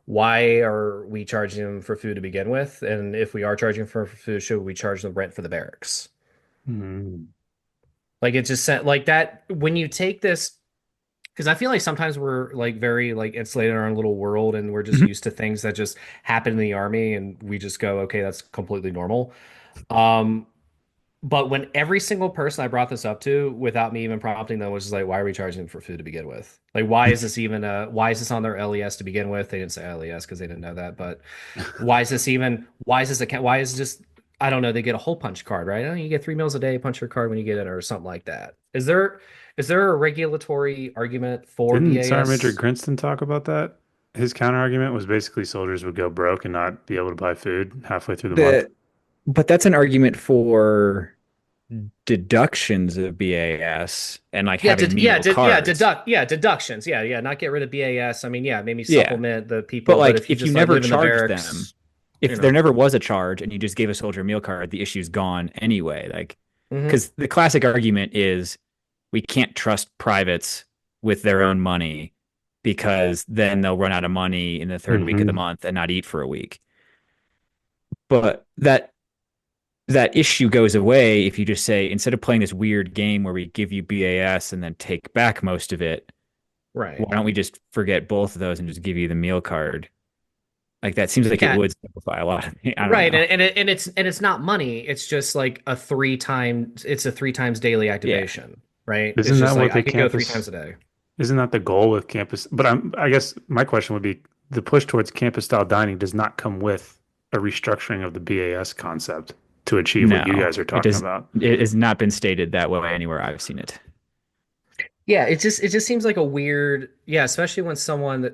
why are we charging them for food to begin with? And if we are charging for food, should we charge them rent for the barracks? Mm. Like it just said like that when you take this, because I feel like sometimes we're like very like insulated in our little world and we're just Mhm. used to things that just happen in the army and we just go, okay, that's completely normal. Um, But when every single person I brought this up to, without me even prompting them, was just like, "Why are we charging for food to begin with? Like, why is this on their LES to begin with?" They didn't say LES because they didn't know that, but why is this account, why is just, I don't know, they get a hole punch card, right? Oh, you get 3 meals a day, punch your card when you get in, or something like that. Is there a regulatory argument for Didn't Sergeant Major BAS? Grinston talk about that? His counter argument was basically soldiers would go broke and not be able to buy food halfway through the month. The but that's an argument for deductions of BAS and like having meal cards. Deductions. Yeah, yeah, not get rid of BAS. I mean, yeah, maybe Yeah. supplement the But people, but like if you if you just like never live in the charged them, barracks, if you there know. never was a charge and you just gave a soldier a meal card, the issue's gone anyway. Like Hmm. because the classic argument is we can't trust privates with their own money because then they'll run out of money in the third week of the Hmm. month and not eat for a week. But that issue goes away if you just say instead of playing this weird game where we give you BAS and then take back most of it, Right. why don't we just forget both of those and just give you the meal card? Like that seems like it Yeah. would simplify a lot. I don't Right. know. And it's not money. It's just like it's a 3 times daily Yeah. activation, right? It's Isn't just that like what I the can go three times campus, a day. isn't that the goal with campus? But I guess my question would be the push towards campus style dining does not come with a restructuring of the BAS concept to achieve what you No, guys are it talking does. about. It has not been stated that way anywhere I've seen it. Yeah, it just seems like a weird, yeah, especially when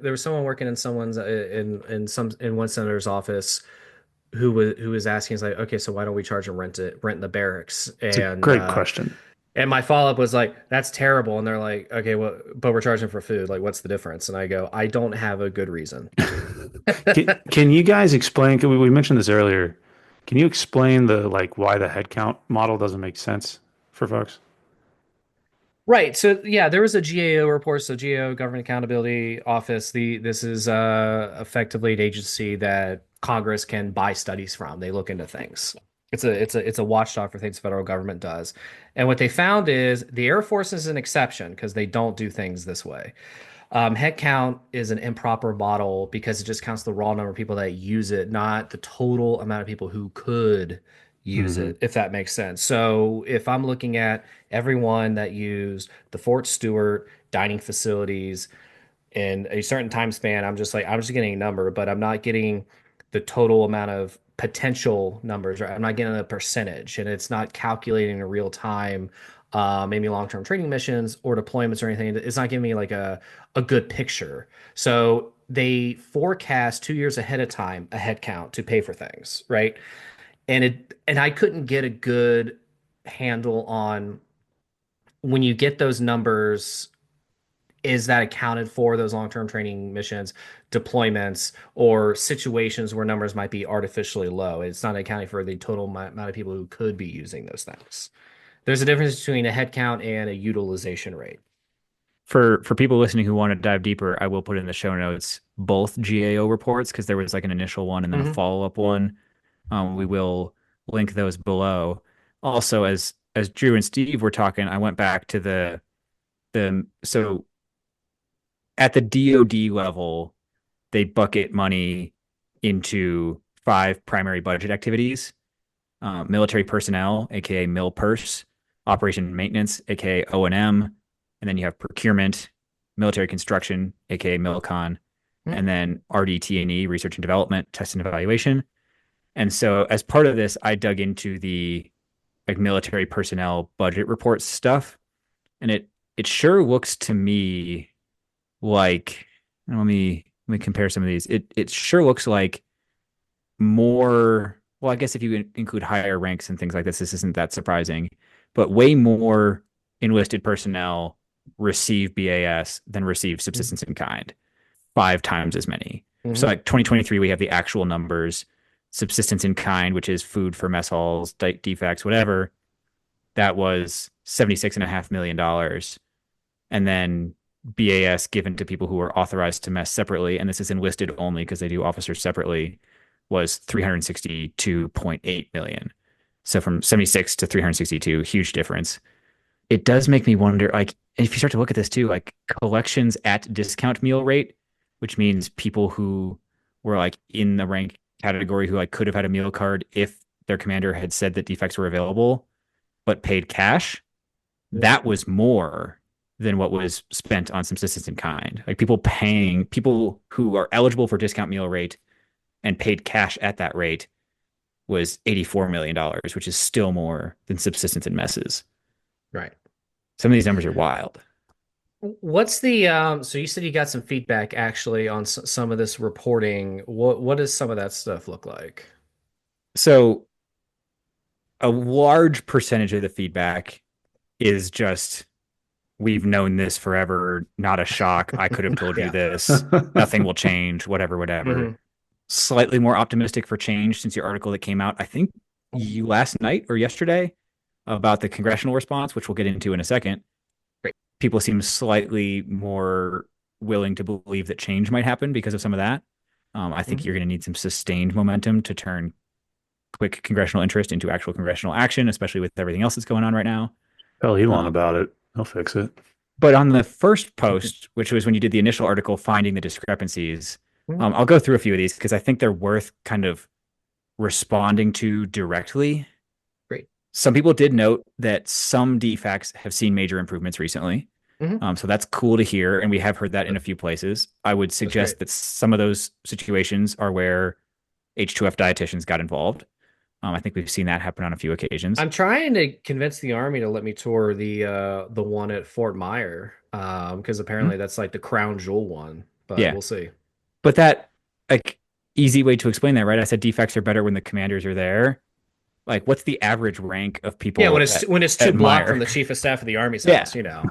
there was someone working in someone's in one senator's office who was asking, is like, okay, so why don't we charge them rent in the barracks? It's a great question. And my follow-up was like, that's terrible. And they're like, okay, well, but we're charging for food. Like, what's the difference? And I go, I don't have a good reason. Can you guys explain? 'Cause we mentioned this earlier. Can you explain the like why the headcount model doesn't make sense for folks? Right. So yeah, there was a GAO report. So GAO, Government Accountability Office. This is effectively an agency that Congress can buy studies from. They look into things. It's a watchdog for things the federal government does. And what they found is the Air Force is an exception because they don't do things this way. Head count is an improper model because it just counts the raw number of people that use it, not the total amount of people who could use Hmm. it, if that makes sense. So if I'm looking at everyone that used the Fort Stewart dining facilities in a certain time span, I'm just getting a number, but I'm not getting the total amount of potential numbers, right? I'm not getting a percentage, and it's not calculating in real time, maybe long-term training missions or deployments or anything. It's not giving me like a good picture. So they forecast 2 years ahead of time a head count to pay for things, right? And I couldn't get a good handle on when you get those numbers, is that accounted for those long-term training missions, deployments, or situations where numbers might be artificially low? It's not accounting for the total amount of people who could be using those things. There's a difference between a head count and a utilization rate. For people listening who want to dive deeper, I will put in the show notes both GAO reports because there was like an initial one and then a Hmm. follow-up one. We will link those below. Also, as Drew and Steve were talking, I went back to the so at the DoD level, they bucket money into five primary budget activities: military personnel, aka mil purse; operation and maintenance, aka O&M; and then you have procurement, military construction, aka milcon; and then RDT&E, research and development, test and evaluation. And so as part of this, I dug into the like military personnel budget reports stuff, and it sure looks to me like, let me compare some of these. It sure looks like more, well, I guess if you include higher ranks and things like this isn't that surprising, but way more enlisted personnel receive BAS than receive subsistence in kind, five times as many. So Hmm. like 2023, we have the actual numbers. Subsistence in kind, which is food for mess halls, DFACs, whatever, that was $76.5 million. And then BAS given to people who are authorized to mess separately, and this is enlisted only because they do officers separately, was 362.8 million. So from 76 to 362, huge difference. It does make me wonder, like, if you start to look at this too, like collections at discount meal rate, which means people who were like in the rank category who like could have had a meal card if their commander had said that defects were available, but paid cash, that was more than what was spent on subsistence in kind. Like people who are eligible for discount meal rate and paid cash at that rate was $84 million, which is still more than subsistence and messes. Right. Some of these numbers are wild. What's the so you said you got some feedback actually on some of this reporting. What does some of that stuff look like? So a large percentage of the feedback is just, we've known this forever, not a shock. I could have told you Yeah. this. Nothing will change, whatever, whatever. Hmm. Slightly more optimistic for change since your article that came out, I think you last night or yesterday, about the congressional response, which we'll get into in a second. Great. People seem slightly more willing to believe that change might happen because of some of that. I think Hmm. you're going to need some sustained momentum to turn quick congressional interest into actual congressional action, especially with everything else that's going on right now. Tell Elon Um, about it. He'll fix it. but on the first post, which was when you did the initial article finding the discrepancies, Hmm. I'll go through a few of these because I think they're worth kind of responding to directly. Great. Some people did note that some DFACs have seen major improvements recently. Hmm. So that's cool to hear. And we have heard that in a few places. I would That's great. suggest that some of those situations are where H2F dietitians got involved. I think we've seen that happen on a few occasions. I'm trying to convince the Army to let me tour the one at Fort Myer, because Hmm? apparently that's like the crown jewel one, but Yeah. we'll see. But that, like, easy way to explain that, right? I said defects are better when the commanders are there. Like, what's the average rank of Yeah, people when it's two at block from Meyer? the chief of staff of the Army's Yeah. house, you know.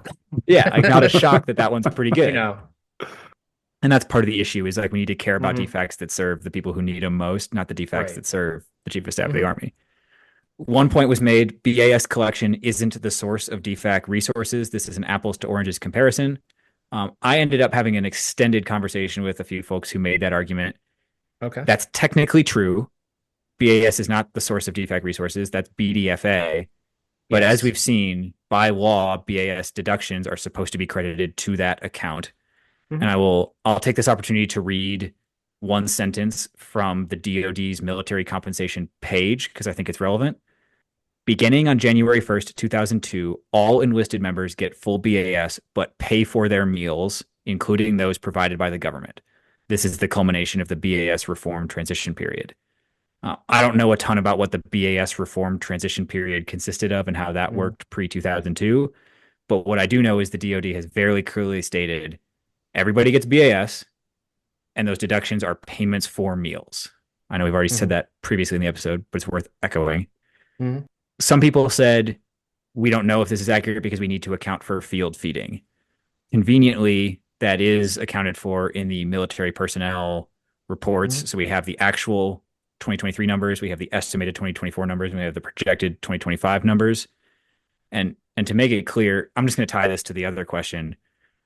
Yeah. Like, not a shock that that one's pretty You good. know. And that's part of the issue is like we need to care about Hmm. defects that serve the people who need them most, not the defects Right. that serve the chief of staff of the Hmm. Army. One point was made: BAS collection isn't the source of DFAC resources. This is an apples to oranges comparison. I ended up having an extended conversation with a few folks who made that argument. Okay. That's technically true. BAS is not the source of DFAC resources. That's BDFA. But as Yes. we've seen, by law, BAS deductions are supposed to be credited to that account. And Hmm. I'll take this opportunity to read one sentence from the DoD's military compensation page because I think it's relevant. Beginning on January 1st, 2002, all enlisted members get full BAS but pay for their meals, including those provided by the government. This is the culmination of the BAS reform transition period. I don't know a ton about what the BAS reform transition period consisted of and how that Hmm. worked pre 2002. But what I do know is the DoD has very clearly stated everybody gets BAS, and those deductions are payments for meals. I know we've already said Hmm. that previously in the episode, but it's worth echoing. Hmm. Some people said we don't know if this is accurate because we need to account for field feeding. Conveniently, that is accounted for in the military personnel Hmm. reports. So we have the actual 2023 numbers, we have the estimated 2024 numbers, and we have the projected 2025 numbers. And to make it clear, I'm just going to tie this to the other question,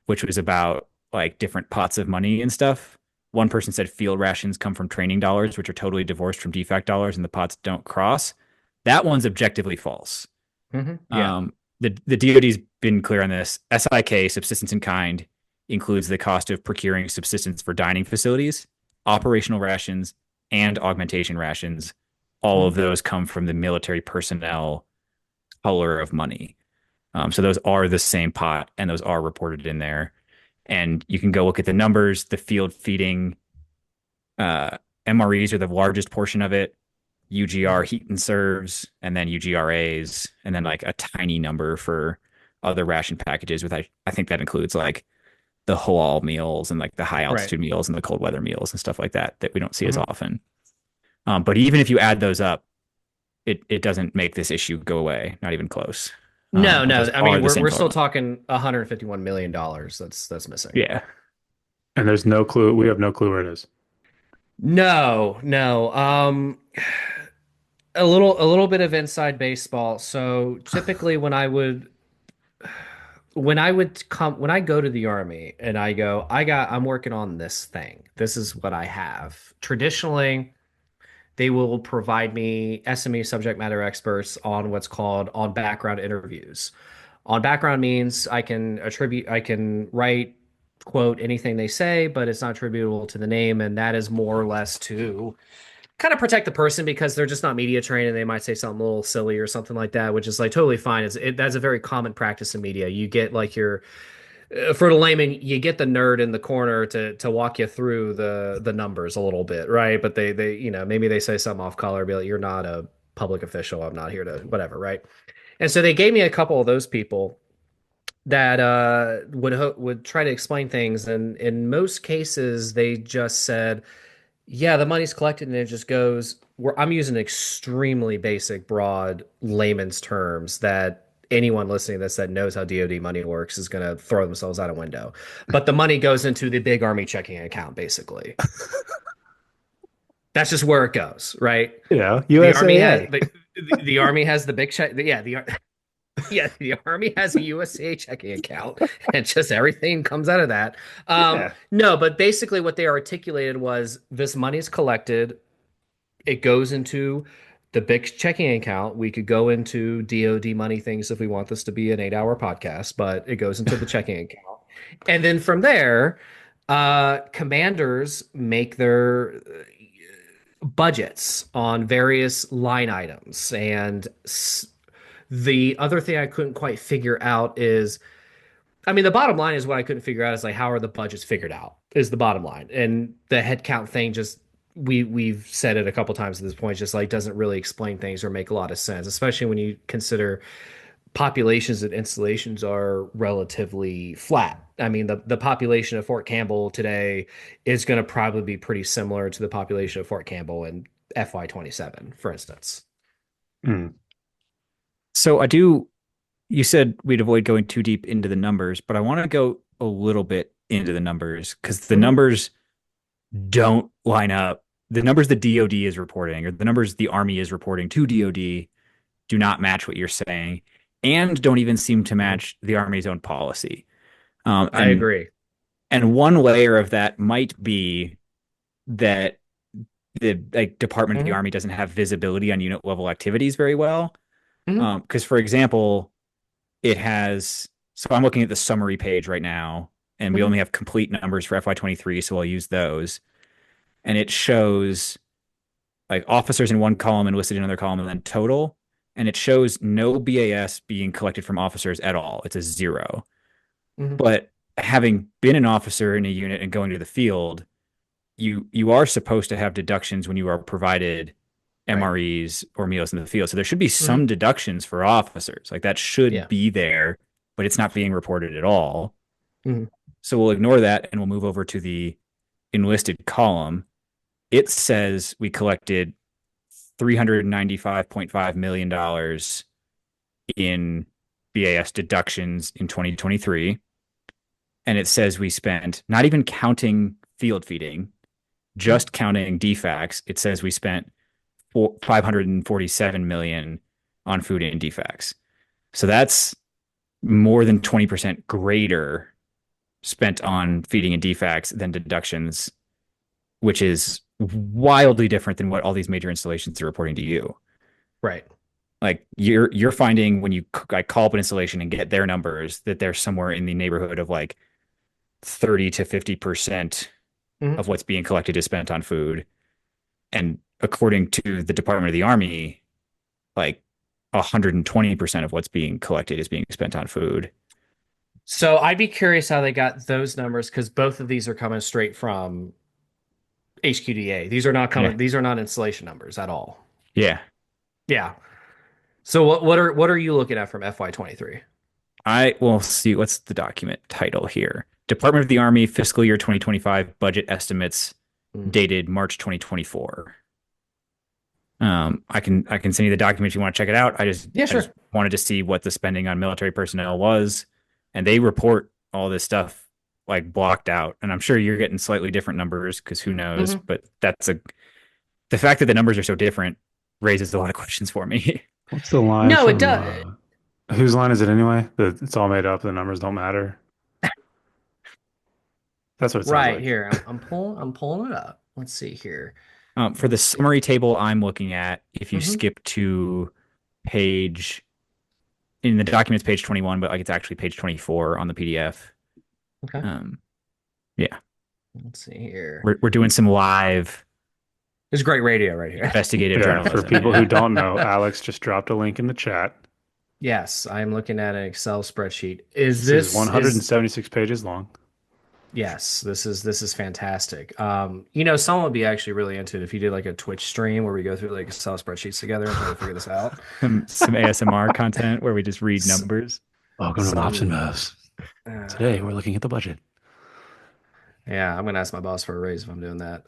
which was about like different pots of money and stuff. One person said field rations come from training dollars, which are totally divorced from DFAC dollars, and the pots don't cross. That one's objectively false. Yeah. The DoD's been clear on this. SIK, subsistence in kind, includes the cost of procuring subsistence for dining facilities, operational rations, and augmentation rations. All of Hmm. those come from the military personnel color of money. So those are the same pot, and those are reported in there. And you can go look at the numbers. The field feeding MREs are the largest portion of it. UGR Hmm. heat and serves, and then UGRAs, and then like a tiny number for other ration packages. With I think that includes like the halal meals and like the high Right. altitude meals and the cold weather meals and stuff like that that we don't see as Hmm. often. But even if you add those up, it doesn't make this issue go away, not even close. No, But no. those I are mean, the we're same we're color still money. talking $151 million. That's missing. Yeah. And there's no clue. We have no clue where it is. No, no. A little bit of inside baseball. So typically when I go to the army and I'm working on this thing. This is what I have. Traditionally, they will provide me SME subject matter experts on what's called on background interviews. On background means I can write, quote anything they say, but it's not attributable to the name, and that is more or less to kind of protect the person because they're just not media trained and they might say something a little silly or something like that, which is like totally fine. That's a very common practice in media. You get like your for the layman, you get the nerd in the corner to walk you through the numbers a little bit, right? But they maybe they say something off color, be like, you're not a public official. I'm not here to whatever, right? And so they gave me a couple of those people that would try to explain things, and in most cases they just said, yeah, the money's collected and it just goes where I'm using extremely basic, broad layman's terms that anyone listening to this that knows how DoD money works is going to throw themselves out a window. But the money goes into the big army checking account, basically. That's just where it goes, right? The army has USAA. the army has the big check. Yeah, yeah, the army has a USA checking account, and just everything comes out of that. Yeah. No, but basically what they articulated was this money is collected. It goes into the big checking account. We could go into DoD money things if we want this to be an 8-hour podcast, but it goes into the checking account. And then from there, commanders make their budgets on various line items. And the other thing I couldn't quite figure out is, I mean, the bottom line is what I couldn't figure out is like how are the budgets figured out is the bottom line, and the headcount thing just we've said it a couple times at this point, just like doesn't really explain things or make a lot of sense, especially when you consider populations and installations are relatively flat. I mean, the population of Fort Campbell today is going to probably be pretty similar to the population of Fort Campbell in FY27, for instance. Mm. So you said we'd avoid going too deep into the numbers, but I want to go a little bit into the numbers because the Mhm. numbers don't line up. The numbers the DoD is reporting or the numbers the Army is reporting to DoD do not match what you're saying and don't even seem to Mhm. match the Army's own policy. I agree. And one layer of that might be that the like Department of the Hmm. Army doesn't have visibility on unit level activities very well. Hmm. Because for example, it has so I'm looking at the summary page right now, and we only Hmm. have complete numbers for FY23, so I'll use those. And it shows like officers in one column and listed in another column, and then total. And it shows no BAS being collected from officers at all. It's a zero. Hmm. But having been an officer in a unit and going to the field, you are supposed to have deductions when you are provided Right. MREs or meals in the field. So there should be some Hmm. deductions for officers. Like that should Yeah. be there, but it's not being reported at all. Hmm. So we'll ignore that and we'll move over to the enlisted column, it says we collected $395.5 million in BAS deductions in 2023. And it says we spent, not even counting field feeding, just counting DFACs, it says we spent 547 million on food and DFACs. So that's more than 20% greater spent on feeding and DFACs than deductions, which is wildly different than what all these major installations are reporting to you. Right. Like you're finding when you like call up an installation and get their numbers that they're somewhere in the neighborhood of like 30 to 50% Mhm. of what's being collected is spent on food. And according to the Department of the Army, like 120% of what's being collected is being spent on food. So I'd be curious how they got those numbers because both of these are coming straight from HQDA. These are not Yeah. coming, these are not installation numbers at all. Yeah. Yeah. So what are you looking at from FY23? I will see what's the document title here. Department of the Army fiscal year 2025 budget estimates dated March 2024. I can send you the document if you want to check it out. Yeah, I just sure. wanted to see what the spending on military personnel was, and they report all this stuff like blocked out. And I'm sure you're getting slightly different numbers because who knows? Mhm. But the fact that the numbers are so different raises a lot of questions for me. What's the line No, it from does. whose line is it anyway? That it's all made up, the numbers don't matter. That's what it sounds Right like. here. I'm pulling it up. Let's see here. For the Let's see. summary table I'm looking at, if you Hmm. skip to page in the document's page 21, but like it's actually page 24 on the PDF. Okay. Um, yeah, Let's see here. we're doing some live There's great radio right here. investigative Yeah, for journalism. people Yeah. who don't know, Alex just dropped a link in the chat. Yes, I'm looking at an Excel spreadsheet. Is This is this is 176 pages long. Yes, this is fantastic. Someone would be actually really into it if you did like a Twitch stream where we go through like Excel spreadsheets together and try to figure this out. Some ASMR content where we just read S- numbers. Welcome to Mops and Some, Moves. uh, Today we're looking at the budget. yeah, I'm gonna ask my boss for a raise if I'm doing that.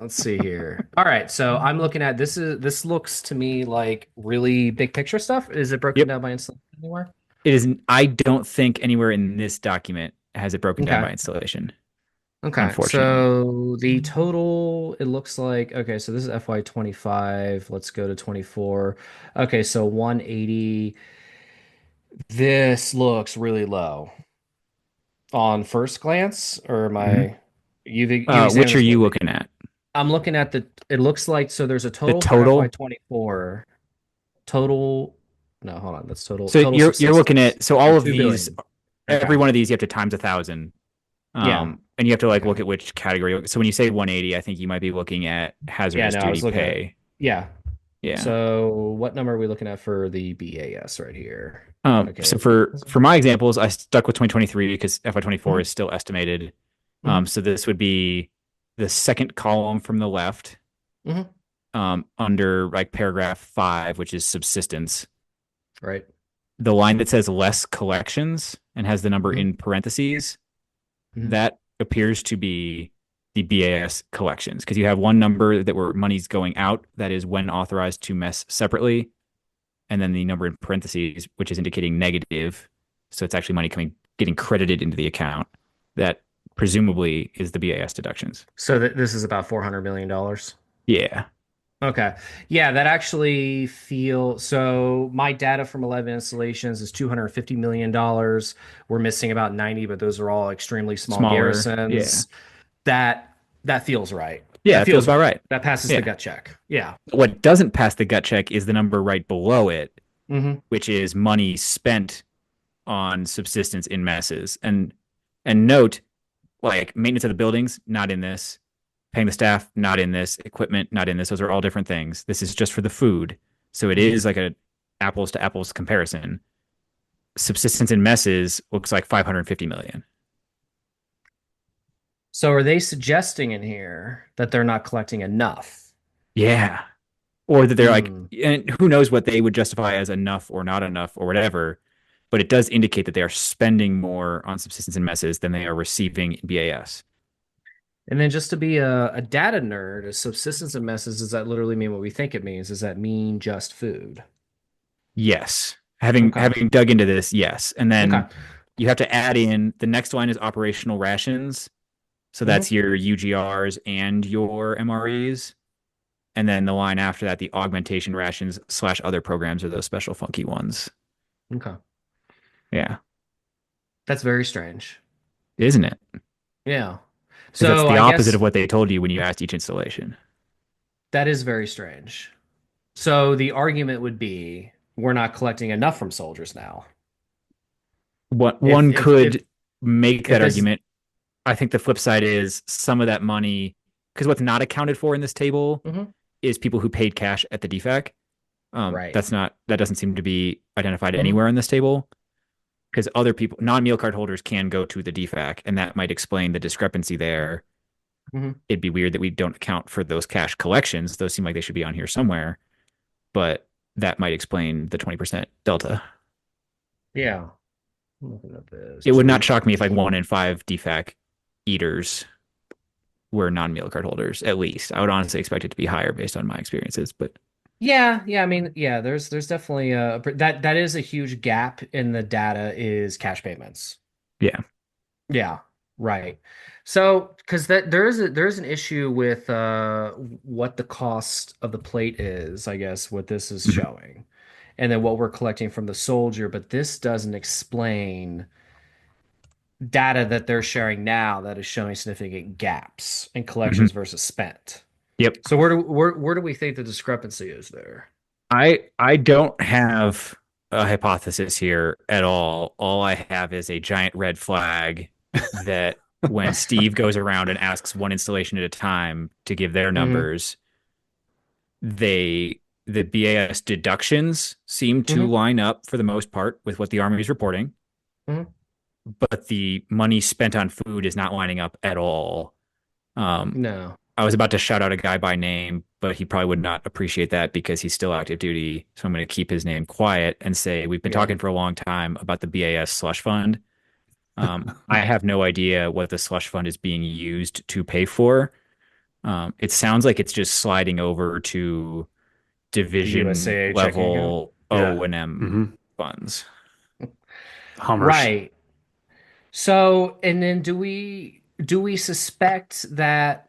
Let's see here. All right, so I'm looking at this looks to me like really big picture stuff. Is it broken Yep. down by installation anywhere? It is. I don't think anywhere in this document has it broken down Okay. by installation, Okay, unfortunately. so the total, it looks like, okay, so this is FY25. Let's go to 24. Okay, so 180. This looks really low on first glance, or am Mhm. I, you've Which examined are this you more. looking at? I'm looking at it looks like, so there's a The total for total. FY24, total, no, hold on, that's So total you're looking subsistence, at all of 2 these. billion. Every Okay, one of these you have to times 1,000. yeah, And you have to like okay. look at which category. So when you say 180, I think you might be looking at Yeah, hazardous no, I duty was looking at, pay. yeah. Yeah. So what number are we looking at for the BAS right here? Okay. So for my examples, I stuck with 2023 because FY24 Mhm, is still estimated. mhm, So this would be the second column from the left, mhm. under like paragraph 5, which is subsistence. Right. The line that says less collections and has the number Mhm, in parentheses, mhm. that appears to be the BAS collections because you have one number that where money's going out, that is when authorized to mess separately, and then the number in parentheses, which is indicating negative. So it's actually money getting credited into the account. That presumably is the BAS deductions. So this is about $400 million. Yeah. Okay. Yeah, that actually so my data from 11 installations is $250 million. We're missing about 90, but those are all extremely small Smaller. Yeah. garrisons. That feels right. Yeah, That that feels feels about right. right. That passes the Yeah. gut check. Yeah. What doesn't pass the gut check is the number right below it, Hmm. which is money spent on subsistence in messes. And note, like maintenance of the buildings, not in this. Paying the staff, not in this. Equipment, not in this. Those are all different things. This is just for the food. So it Hmm. is like a apples to apples comparison. Subsistence in messes looks like 550 million. So are they suggesting in here that they're not collecting enough? Yeah. Or that they're like, Hmm. and who knows what they would justify as enough or not enough or whatever. But it does indicate that they are spending more on subsistence in messes than they are receiving in BAS. And then just to be a data nerd, a subsistence of messes, does that literally mean what we think it means? Does that mean just food? Yes. Having Okay. having dug into this, yes. And Okay. then you have to add in the next line is operational rations. So Hmm. that's your UGRs and your MREs. And then the line after that, the augmentation rations slash other programs are those special funky ones. Okay. Yeah. That's very strange. Isn't it? Yeah. Because that's So the I opposite guess of what they told you when you asked each installation. that is very strange. So the argument would be we're not collecting enough from soldiers now. What If one if if could make if that this argument. I think the flip side is some of that money, because what's not accounted for in this table Mhm. is people who paid cash at the DFAC. Right. That doesn't seem to be identified Hmm. anywhere in this table because other people, non-meal card holders, can go to the DFAC, and that might explain the discrepancy there. Hmm. It'd be weird that we don't account for those cash collections. Those seem like they should be on here somewhere, but that might explain the 20% delta. Yeah. I'm looking at this. It would not shock me if like Troopers. 1 in 5 DFAC eaters were non-meal card holders, at least. I would honestly expect it to be higher based on my experiences, but Yeah, yeah, I mean, yeah, there's definitely that is a huge gap in the data is cash payments. yeah. Yeah, right. So, because that there's an issue with what the cost of the plate is, I guess, what this is Mhm. showing, and then what we're collecting from the soldier, but this doesn't explain data that they're sharing now that is showing significant gaps in Mhm. collections versus spent. Yep. So where do we think the discrepancy is there? I don't have a hypothesis here at all. All I have is a giant red flag that when Steve goes around and asks one installation at a time to give their Hmm. numbers, the BAS deductions seem to Hmm. line up for the most part with what the Army is reporting, Hmm. but the money spent on food is not lining up at all. Um, No. I was about to shout out a guy by name, but he probably would not appreciate that because he's still active duty. So I'm going to keep his name quiet and say we've been Yeah. talking for a long time about the BAS slush fund. I have no idea what the slush fund is being used to pay for. It sounds like it's just sliding over to The division USAA checking account. level Yeah. O and M Hmm. funds. Hummers. Right. So, and then do we suspect that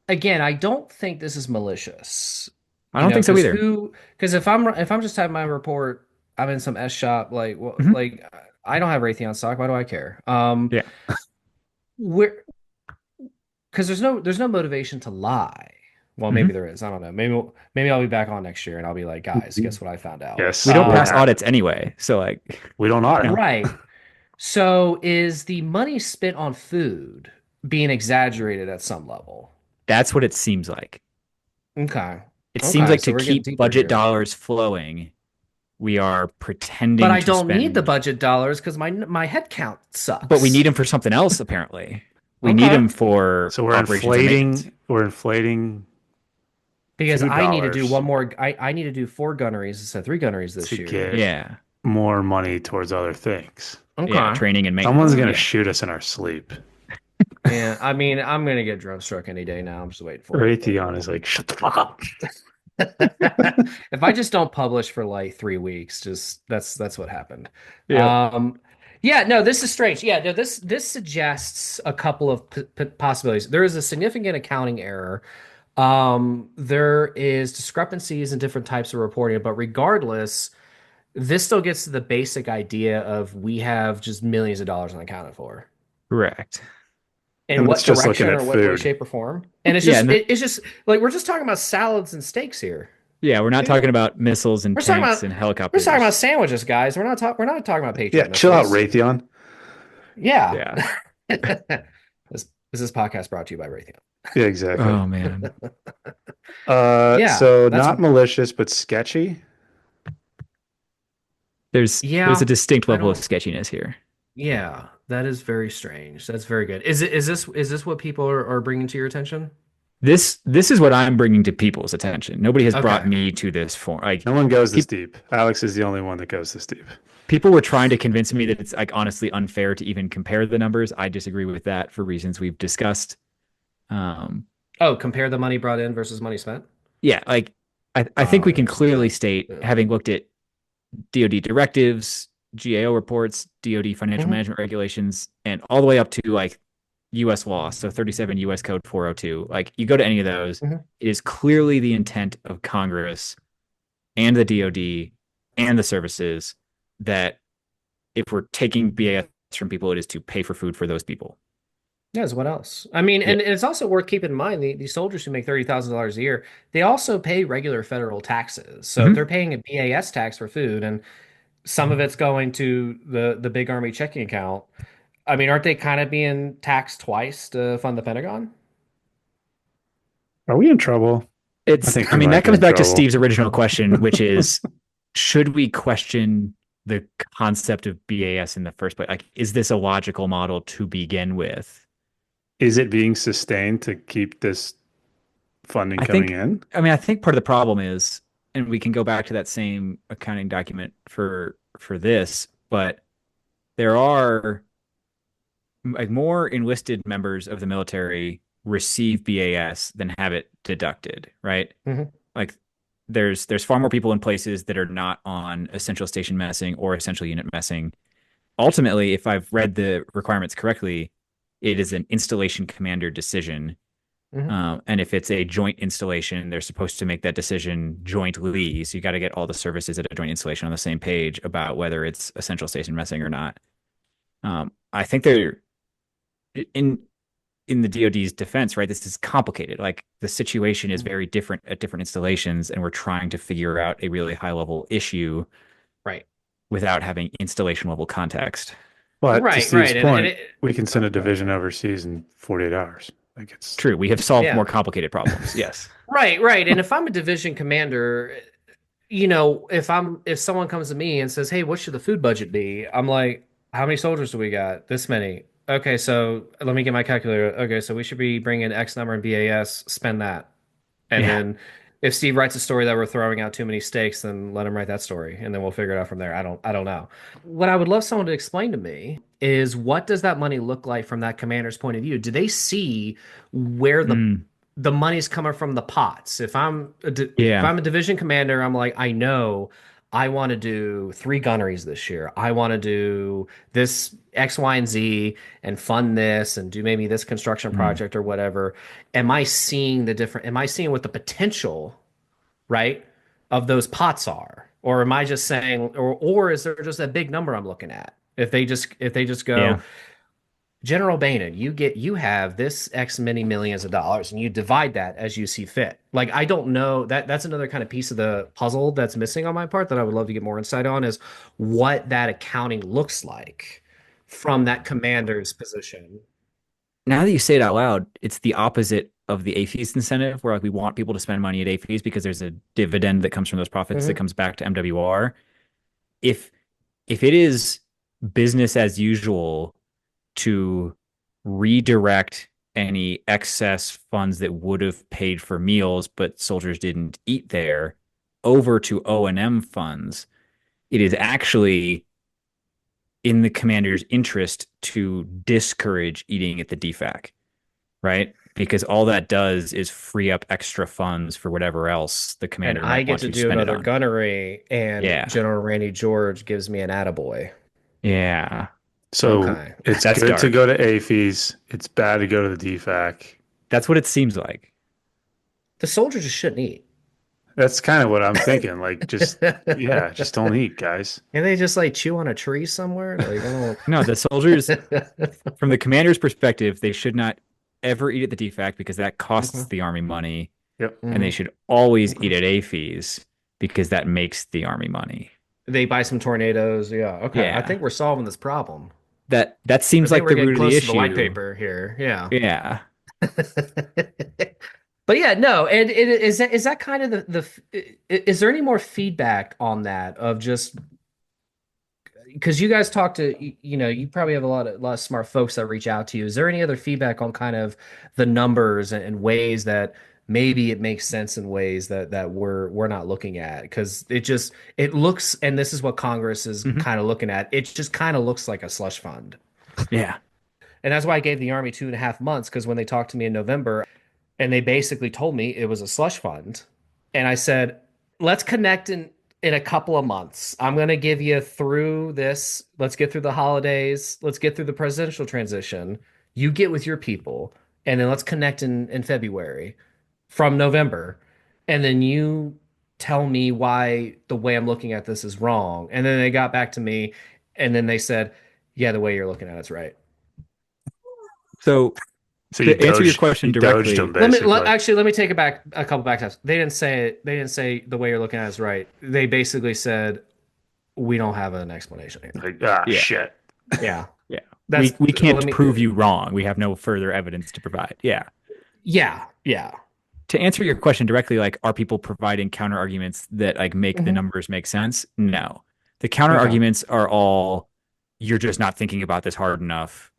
again, I don't think this is malicious. I don't think so either. Because if I'm just typing my report, I'm in some S shop like well, Mhm. like I don't have Raytheon stock, why do I care? Yeah. We're because there's no motivation to lie. Well, maybe Mhm. there is. I don't know. Maybe I'll be back on next year and I'll be like, guys, guess what I found out? Yes, We don't what pass happened? audits anyway. So like, We don't you audit. know, Right. So is the money spent on food being exaggerated at some level? that's what it seems like. Okay. It seems Okay, like so to we're getting keep deeper budget here. dollars flowing, we are But pretending I to don't need the spend, budget dollars because my head count but we need sucks. them for something else, apparently. We need Okay. them for So we're operations and maintenance. inflating. We're inflating Because food I need to do dollars one more I need to do four gunneries instead of three gunneries to this year. get Yeah. more money towards other things. Yeah. Okay. Training and Someone's maintenance. All gonna right. Yeah. shoot us in our sleep. Yeah, I mean, I'm gonna get drone struck any day now. I'm just waiting for it. But Raytheon is like, shut the fuck up. if I just don't publish for like 3 weeks, just that's what happened. Yep. Um, yeah, no, this is strange. Yeah, no, this suggests a couple of possibilities. There is a significant accounting error. There is discrepancies in different types of reporting, but regardless, this still gets to the basic idea of we have just millions of dollars unaccounted for. Correct. In And that's what just looking direction at or what way, food. shape, or form? And Yeah. And it's just like we're just talking about salads and steaks here. yeah, we're not talking about missiles and We're talking tanks about and we're talking about helicopters. sandwiches, guys. We're not talking about Yeah, Patriot chill out, missiles. Raytheon. Yeah. Yeah. This podcast brought to you by Raytheon. Yeah, exactly. Oh man. Yeah, So that's not malicious, but sketchy. There's a yeah. distinct I level of don't. sketchiness here. Yeah, that is very strange. That's very good. Is this what people are bringing to your attention? This is what I'm bringing to people's attention. Nobody has brought Okay. me to this form. Like No one goes this peop deep. Alex is the only one that goes this deep. people were trying to convince me that it's like honestly unfair to even compare the numbers. I disagree with that for reasons we've discussed. Um, Oh, compare the money brought in versus money spent. yeah, like I think we Oh can clearly yeah, state, yeah. having looked at DoD directives, GAO reports, DoD financial Hmm. management regulations, and all the way up to like US law, so 37 US Code 402. Like you go to any of those, Hmm. it is clearly the intent of Congress and the DoD and the services that if we're taking BAS from people, it is to pay for food for those people. Yes, what else? I mean, Yeah. and it's also worth keeping in mind these soldiers who make $30,000 a year, they also pay regular federal taxes. So if they're Mhm. paying a BAS tax for food and some of it's going to the big army checking account, I mean, aren't they kind of being taxed twice to fund the Pentagon? Are we in trouble? I It's, think I we mean, might that be comes in back to trouble. Steve's original question, which is should we question the concept of BAS in the first place? Like, is this a logical model to begin with? Is it being sustained to keep this funding I coming think, in? I mean, I think part of the problem is, and we can go back to that same accounting document for this, but there are like more enlisted members of the military receive BAS than have it deducted, right? Hmm. Like there's far more people in places that are not on essential station messing or essential unit messing. Ultimately, if I've read the requirements correctly, it is an installation commander decision. Hmm. And if it's a joint installation, they're supposed to make that decision jointly. So you got to get all the services at a joint installation on the same page about whether it's essential station messing or not. I think they're in in the DoD's defense, right? This is complicated. Like the situation is very different at different installations, and we're trying to figure out a really high level issue Right. without having installation level context. But to Right, Steve's right. And point, it, we can send oh, a go ahead, division sorry. overseas in 48 hours. Like it's True, we have solved more Yeah. complicated problems. Yes. Right, right. And if I'm a division commander, if someone comes to me and says, "Hey, what should the food budget be?" I'm like, "How many soldiers do we got? This many." Okay, so let me get my calculator. Okay, so we should be bringing X number in BAS, spend that. And Yeah. then if Steve writes a story that we're throwing out too many steaks, then let him write that story, and then we'll figure it out from there. I don't know. What I would love someone to explain to me is what does that money look like from that commander's point of view? Do they see where Mm, the money's coming from the pots? If yeah. I'm a division commander, I'm like, I know I want to do three gunneries this year. I want to do this X, Y, and Z and fund this and do maybe this construction Mm, project or whatever. Am I seeing what the potential, right, of those pots are? Or am I just saying, or is there just a big number I'm looking at? If they just go, yeah. General Beynon, you have this X many millions of dollars and you divide that as you see fit. Like I don't know that's another kind of piece of the puzzle that's missing on my part that I would love to get more insight on is what that accounting looks like from that commander's position. Now that you say it out loud, it's the opposite of the AFES incentive, where like we want people to spend money at AFES because there's a dividend that comes from those profits that Hmm. comes back to MWR. If if it is business as usual to redirect any excess funds that would have paid for meals but soldiers didn't eat there over to O&M funds, it is actually in the commander's interest to discourage eating at the DFAC, right? Because all that does is free up extra funds for whatever else the And commander I might get want to to do spend it another on. gunnery and Yeah. General Randy George gives me an attaboy. Yeah. so Okay. it's That's good to dark. go to AFES. It's bad to go to the DFAC. That's what it seems like. The soldier just shouldn't eat. That's kind of what I'm thinking. Like just yeah, just don't eat, guys. And they just like chew on a tree somewhere? Like, I No, the soldiers, don't. from the commander's perspective, they should not ever eat at the DFAC because that Okay. costs the army money, Yep. and they Hmm. should always Okay. eat at AFES because that makes the army money. They buy some tornadoes. Yeah. Okay. I Yeah. think we're solving this problem. That I seems think like we're the getting root of the close to the white issue. paper here. Yeah. Yeah. But yeah, no. And is that kind of is there any more feedback on that of just because you guys talk to you probably have a lot of smart folks that reach out to you. Is there any other feedback on kind of the numbers and ways that maybe it makes sense in ways that we're not looking at because it looks, and this is what Congress is Hmm. kind of looking at. It just kind of looks like a slush fund. Yeah. And that's why I gave the Army 2.5 months, because when they talked to me in November and they basically told me it was a slush fund, and I said, let's connect in a couple of months. I'm going to give you through this. Let's get through the holidays. Let's get through the presidential transition. You get with your people, and then let's connect in February from November. And then you tell me why the way I'm looking at this is wrong. And then they got back to me and then they said, yeah, the way you're looking at it's right. So So to answer your question you doged them directly, basically. Actually, let me take it back a couple back steps. They didn't say it. They didn't say the way you're looking at it is right. They basically said we don't have an explanation here. Like, ah, yeah, shit. Yeah, yeah, that's we let can't me. prove you wrong. We have no further evidence to provide. Yeah. Yeah, yeah. To answer your question directly, like, are people providing counter arguments that like make the Hmm. numbers make sense? No. The counter Okay, arguments are all you're just not thinking about this hard enough.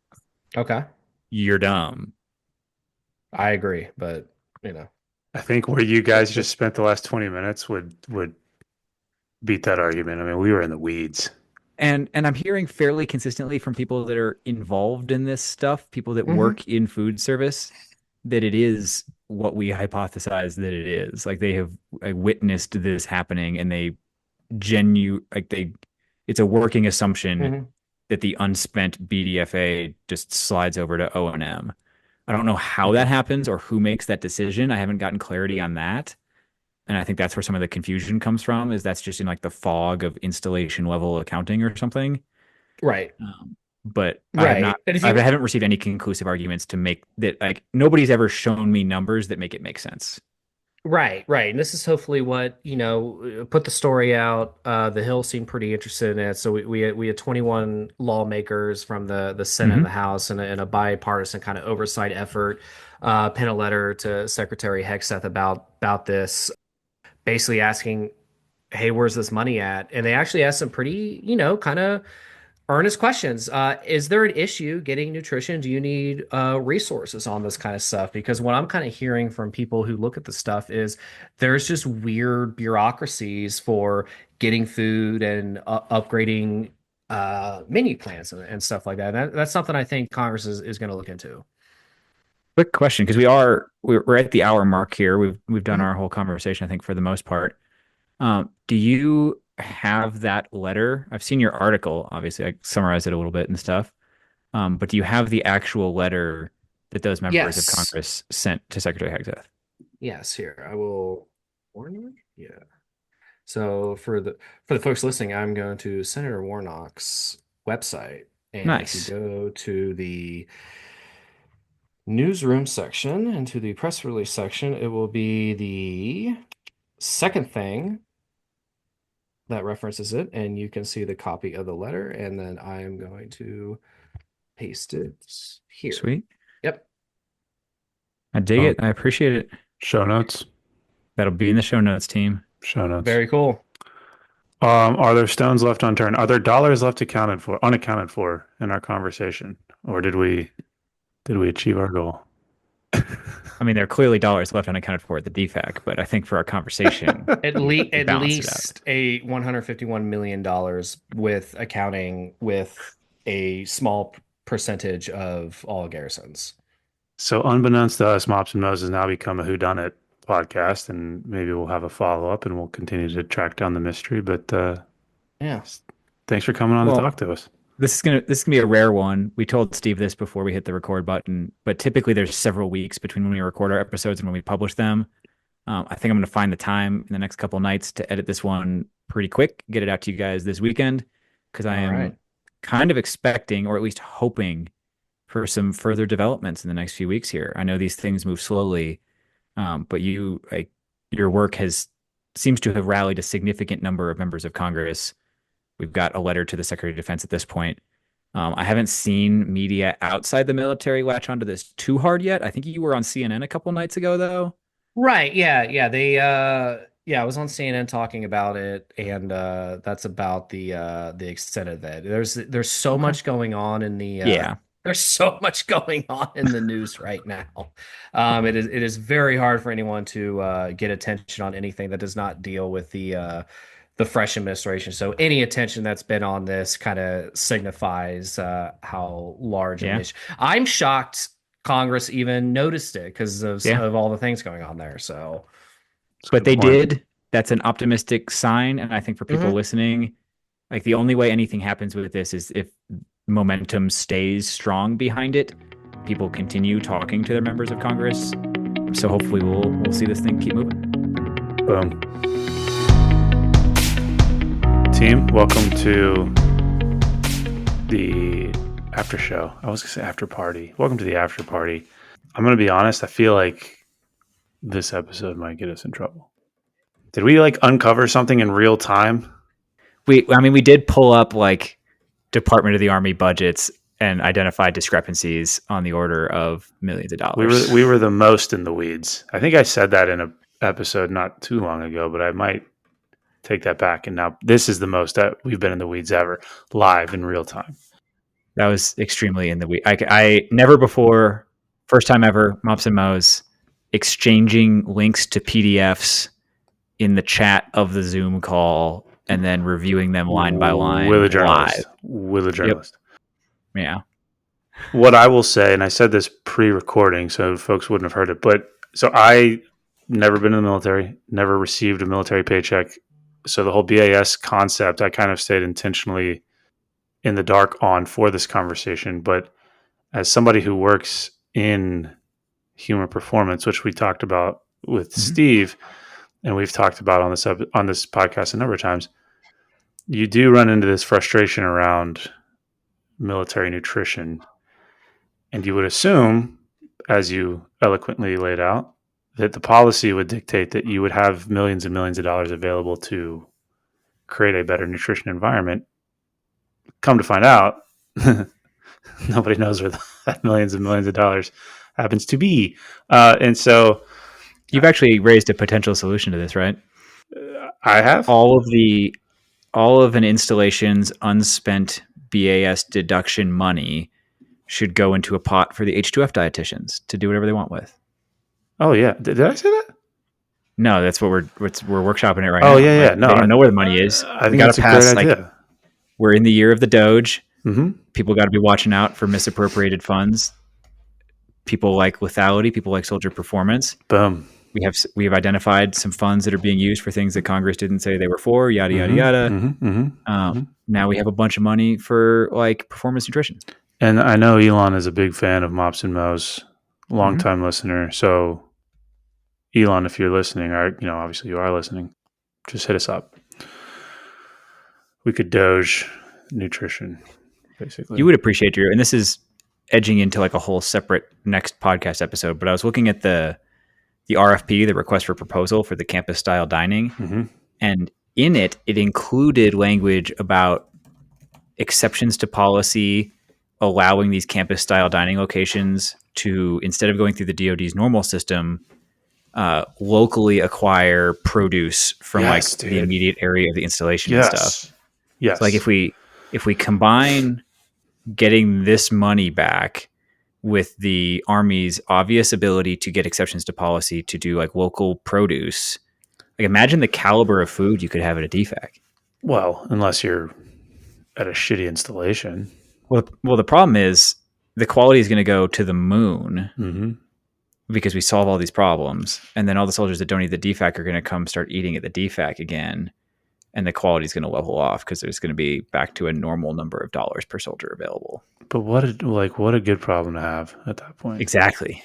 okay. You're dumb. I agree, but you know, I think where you guys it, just spent the last 20 minutes would beat that argument. I mean, we were in the weeds. And I'm hearing fairly consistently from people that are involved in this stuff, people that hmm work in food service, that it is what we hypothesize that it is. Like they have witnessed this happening and they it's a working assumption hmm that the unspent BDFA just slides over to O&M. I don't know how Okay. that happens or who makes that decision. I haven't gotten clarity on that. And I think that's where some of the confusion comes from, is that's just in like the fog of installation level accounting or something. Right, But right. And if I you haven't received any conclusive arguments to make that, like nobody's ever shown me numbers that make it make sense. Right, right. And this is hopefully what, put the story out. The Hill seemed pretty interested in it. So we had 21 lawmakers from the Senate and the Hmm. House and a bipartisan kind of oversight effort, pen a letter to Secretary Hegseth about this, basically asking, hey, where's this money at? And they actually asked some pretty, kind of earnest questions. Is there an issue getting nutrition? Do you need resources on this kind of stuff? Because what I'm kind of hearing from people who look at the stuff is there's just weird bureaucracies for getting food and upgrading menu plans and stuff like that. That's something I think Congress is going to look into. Quick question, because we're at the hour mark here. We've done Mhm. our whole conversation, I think, for the most part. Do you have that letter? I've seen your article. Obviously, I summarized it a little bit and stuff. But do you have the actual letter that those members of Yes. Congress sent to Secretary Hegseth? Yes, here. I will warn you. Yeah. So for the folks listening, I'm going to Senator Warnock's website, and if you Nice. go to the newsroom section and to the press release section, it will be the second thing that references it, and you can see the copy of the letter, and then I am going to paste it here. Sweet. Yep. I dig Oh, it. I appreciate it. show notes. That'll be in the show notes, team. Show notes. Very cool. Are there stones left unturned? Are there dollars left unaccounted for in our conversation? Or did we achieve our goal? I mean, there are clearly dollars left unaccounted for at the DFAC, but I think for our conversation, we At balanced it out. least a $151 million with accounting with a small percentage of all garrisons. So unbeknownst to us, Mops and Nose has now become a whodunit podcast, and maybe we'll have a follow-up and we'll continue to track down the mystery. But Yeah. thanks for coming on to talk Well, to us. this is gonna be a rare one. We told Steve this before we hit the record button, but typically there's several weeks between when we record our episodes and when we publish them. I think I'm gonna find the time in the next couple nights to edit this one pretty quick, get it out to you guys this weekend, because I All right. am kind of expecting, or at least hoping, for some further developments in the next few weeks here. I know these things move slowly, but your work has seems to have rallied a significant number of members of Congress. We've got a letter to the Secretary of Defense at this point. I haven't seen media outside the military latch onto this too hard yet. I think you were on CNN a couple nights ago, though. Right. Yeah. Yeah. Yeah, I was on CNN talking about it, and that's about the extent of it. There's so Okay. much going on in Yeah. There's so much going on in the news right now. It is very hard for anyone to get attention on anything that does not deal with the fresh administration. So any attention that's been on this kind of signifies how large of an Yeah. issue. I'm shocked Congress even noticed it because Yeah. of all the things going on there. So, That's a But good they point. did. That's an optimistic sign. And I think for people mhm. listening, like the only way anything happens with this is if momentum stays strong behind it. People continue talking to their members of Congress. So hopefully we'll see this thing keep moving. Boom. Team, welcome to the after show. I was going to say after party. Welcome to the after party. I'm going to be honest. I feel like this episode might get us in trouble. Did we uncover something in real time? We did pull up like Department of the Army budgets and identify discrepancies on the order of millions of dollars. We were the most in the weeds. I think I said that in an episode not too long ago, but I might take that back. And now this is the most that we've been in the weeds ever, live in real time. That was extremely in the weeds. I never before, first time ever, Mops and Mo's exchanging links to PDFs in the chat of the Zoom call and then reviewing them line by line with a journalist. live. With a journalist. Yep. Yeah. What I will say, and I said this pre-recording, so folks wouldn't have heard it, but so I never been in the military, never received a military paycheck. So the whole BAS concept, I kind of stayed intentionally in the dark on for this conversation. But as somebody who works in human performance, which we talked about with Steve, and we've talked about on this podcast a number of times, you do run into this frustration around military nutrition. And you would assume, as you eloquently laid out, that the policy would dictate that you would have millions and millions of dollars available to create a better nutrition environment. Come to find out, nobody knows where that millions and millions of dollars happens to be. And so you've actually raised a potential solution to this, right? I have all of an installation's unspent BAS deduction money should go into a pot for the H2F dietitians to do whatever they want with. Oh yeah, did I say that? No, that's what we're workshopping it right now. Oh yeah. No, they don't know where the money is. I think that's a great idea. We're in the year of the Doge. Mm-hmm. People got to be watching out for misappropriated funds. People like lethality. People like soldier performance. Boom. We have identified some funds that are being used for things that Congress didn't say they were for. Yada yada yada. Now we have a bunch of money for like performance nutrition. And I know Elon is a big fan of Mops and Mo's, longtime listener. So, Elon, if you're listening, or obviously you are listening, just hit us up. We could Doge nutrition, basically. You would appreciate and this is edging into like a whole separate next podcast episode. But I was looking at the RFP, the request for proposal for the campus style dining, and in it included language about exceptions to policy, allowing these campus style dining locations to, instead of going through the DoD's normal system, locally acquire produce from the immediate area of the installation and stuff. Yes. So like if we combine getting this money back with the Army's obvious ability to get exceptions to policy to do like local produce, like imagine the caliber of food you could have at a DFAC. Well, unless you're at a shitty installation. Well, the problem is the quality is going to go to the moon because we solve all these problems. And then all the soldiers that don't eat the DFAC are going to come start eating at the DFAC again. And the quality is going to level off because there's going to be back to a normal number of dollars per soldier available. But what a good problem to have at that point. Exactly.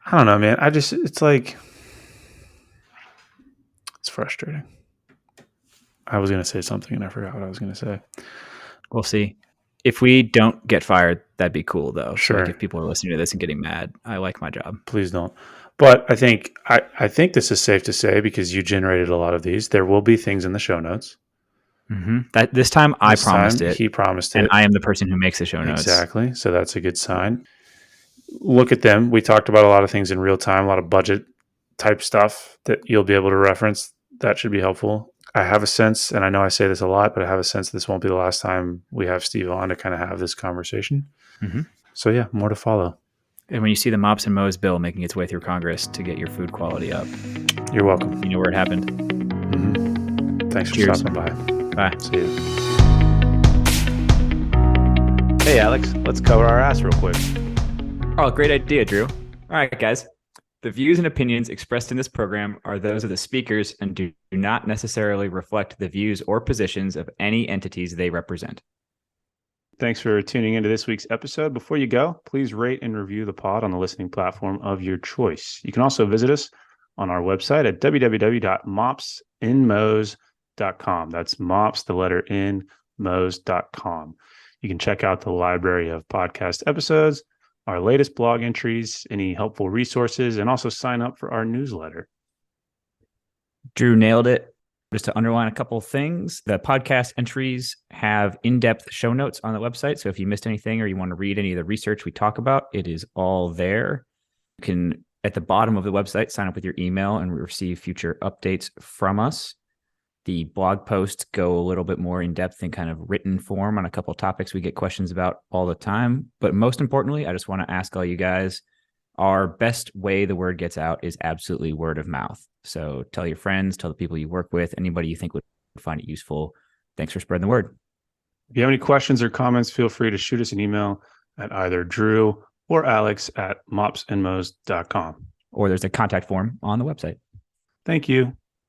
I don't know, man. It's frustrating. I was going to say something and I forgot what I was going to say. We'll see. If we don't get fired, that'd be cool, though. Sure. So like if people are listening to this and getting mad, I like my job. Please don't. But I think this is safe to say because you generated a lot of these. There will be things in the show notes. That this time I promised it. He promised it, and I am the person who makes the show notes. Exactly. So that's a good sign. Look at them. We talked about a lot of things in real time, a lot of budget type stuff that you'll be able to reference. That should be helpful. I have a sense, and I know I say this a lot, but I have a sense this won't be the last time we have Steve on to kind of have this conversation. So yeah, more to follow. And when you see the Mops and Mo's bill making its way through Congress to get your food quality up, you're welcome. You know where it happened. Mm-hmm. Thanks for Cheers. stopping by. Bye. See you. Hey, Alex, let's cover our ass real quick. Oh, great idea, Drew. All right, guys. The views and opinions expressed in this program are those of the speakers and do not necessarily reflect the views or positions of any entities they represent. Thanks for tuning into this week's episode. Before you go, please rate and review the pod on the listening platform of your choice. You can also visit us on our website at www.mopsinmos.com. That's mops, the letter N, mos.com. You can check out the library of podcast episodes, our latest blog entries, any helpful resources, and also sign up for our newsletter. Drew nailed it. Just to underline a couple of things, the podcast entries have in-depth show notes on the website. So if you missed anything or you want to read any of the research we talk about, it is all there. You can, at the bottom of the website, sign up with your email and receive future updates from us. The blog posts go a little bit more in depth in kind of written form on a couple of topics we get questions about all the time. But most importantly, I just want to ask all you guys, our best way the word gets out is absolutely word of mouth. So tell your friends, tell the people you work with, anybody you think would find it useful. Thanks for spreading the word. If you have any questions or comments, feel free to shoot us an email at either Drew or Alex at mopsinmos.com. Or there's a contact form on the website. Thank you.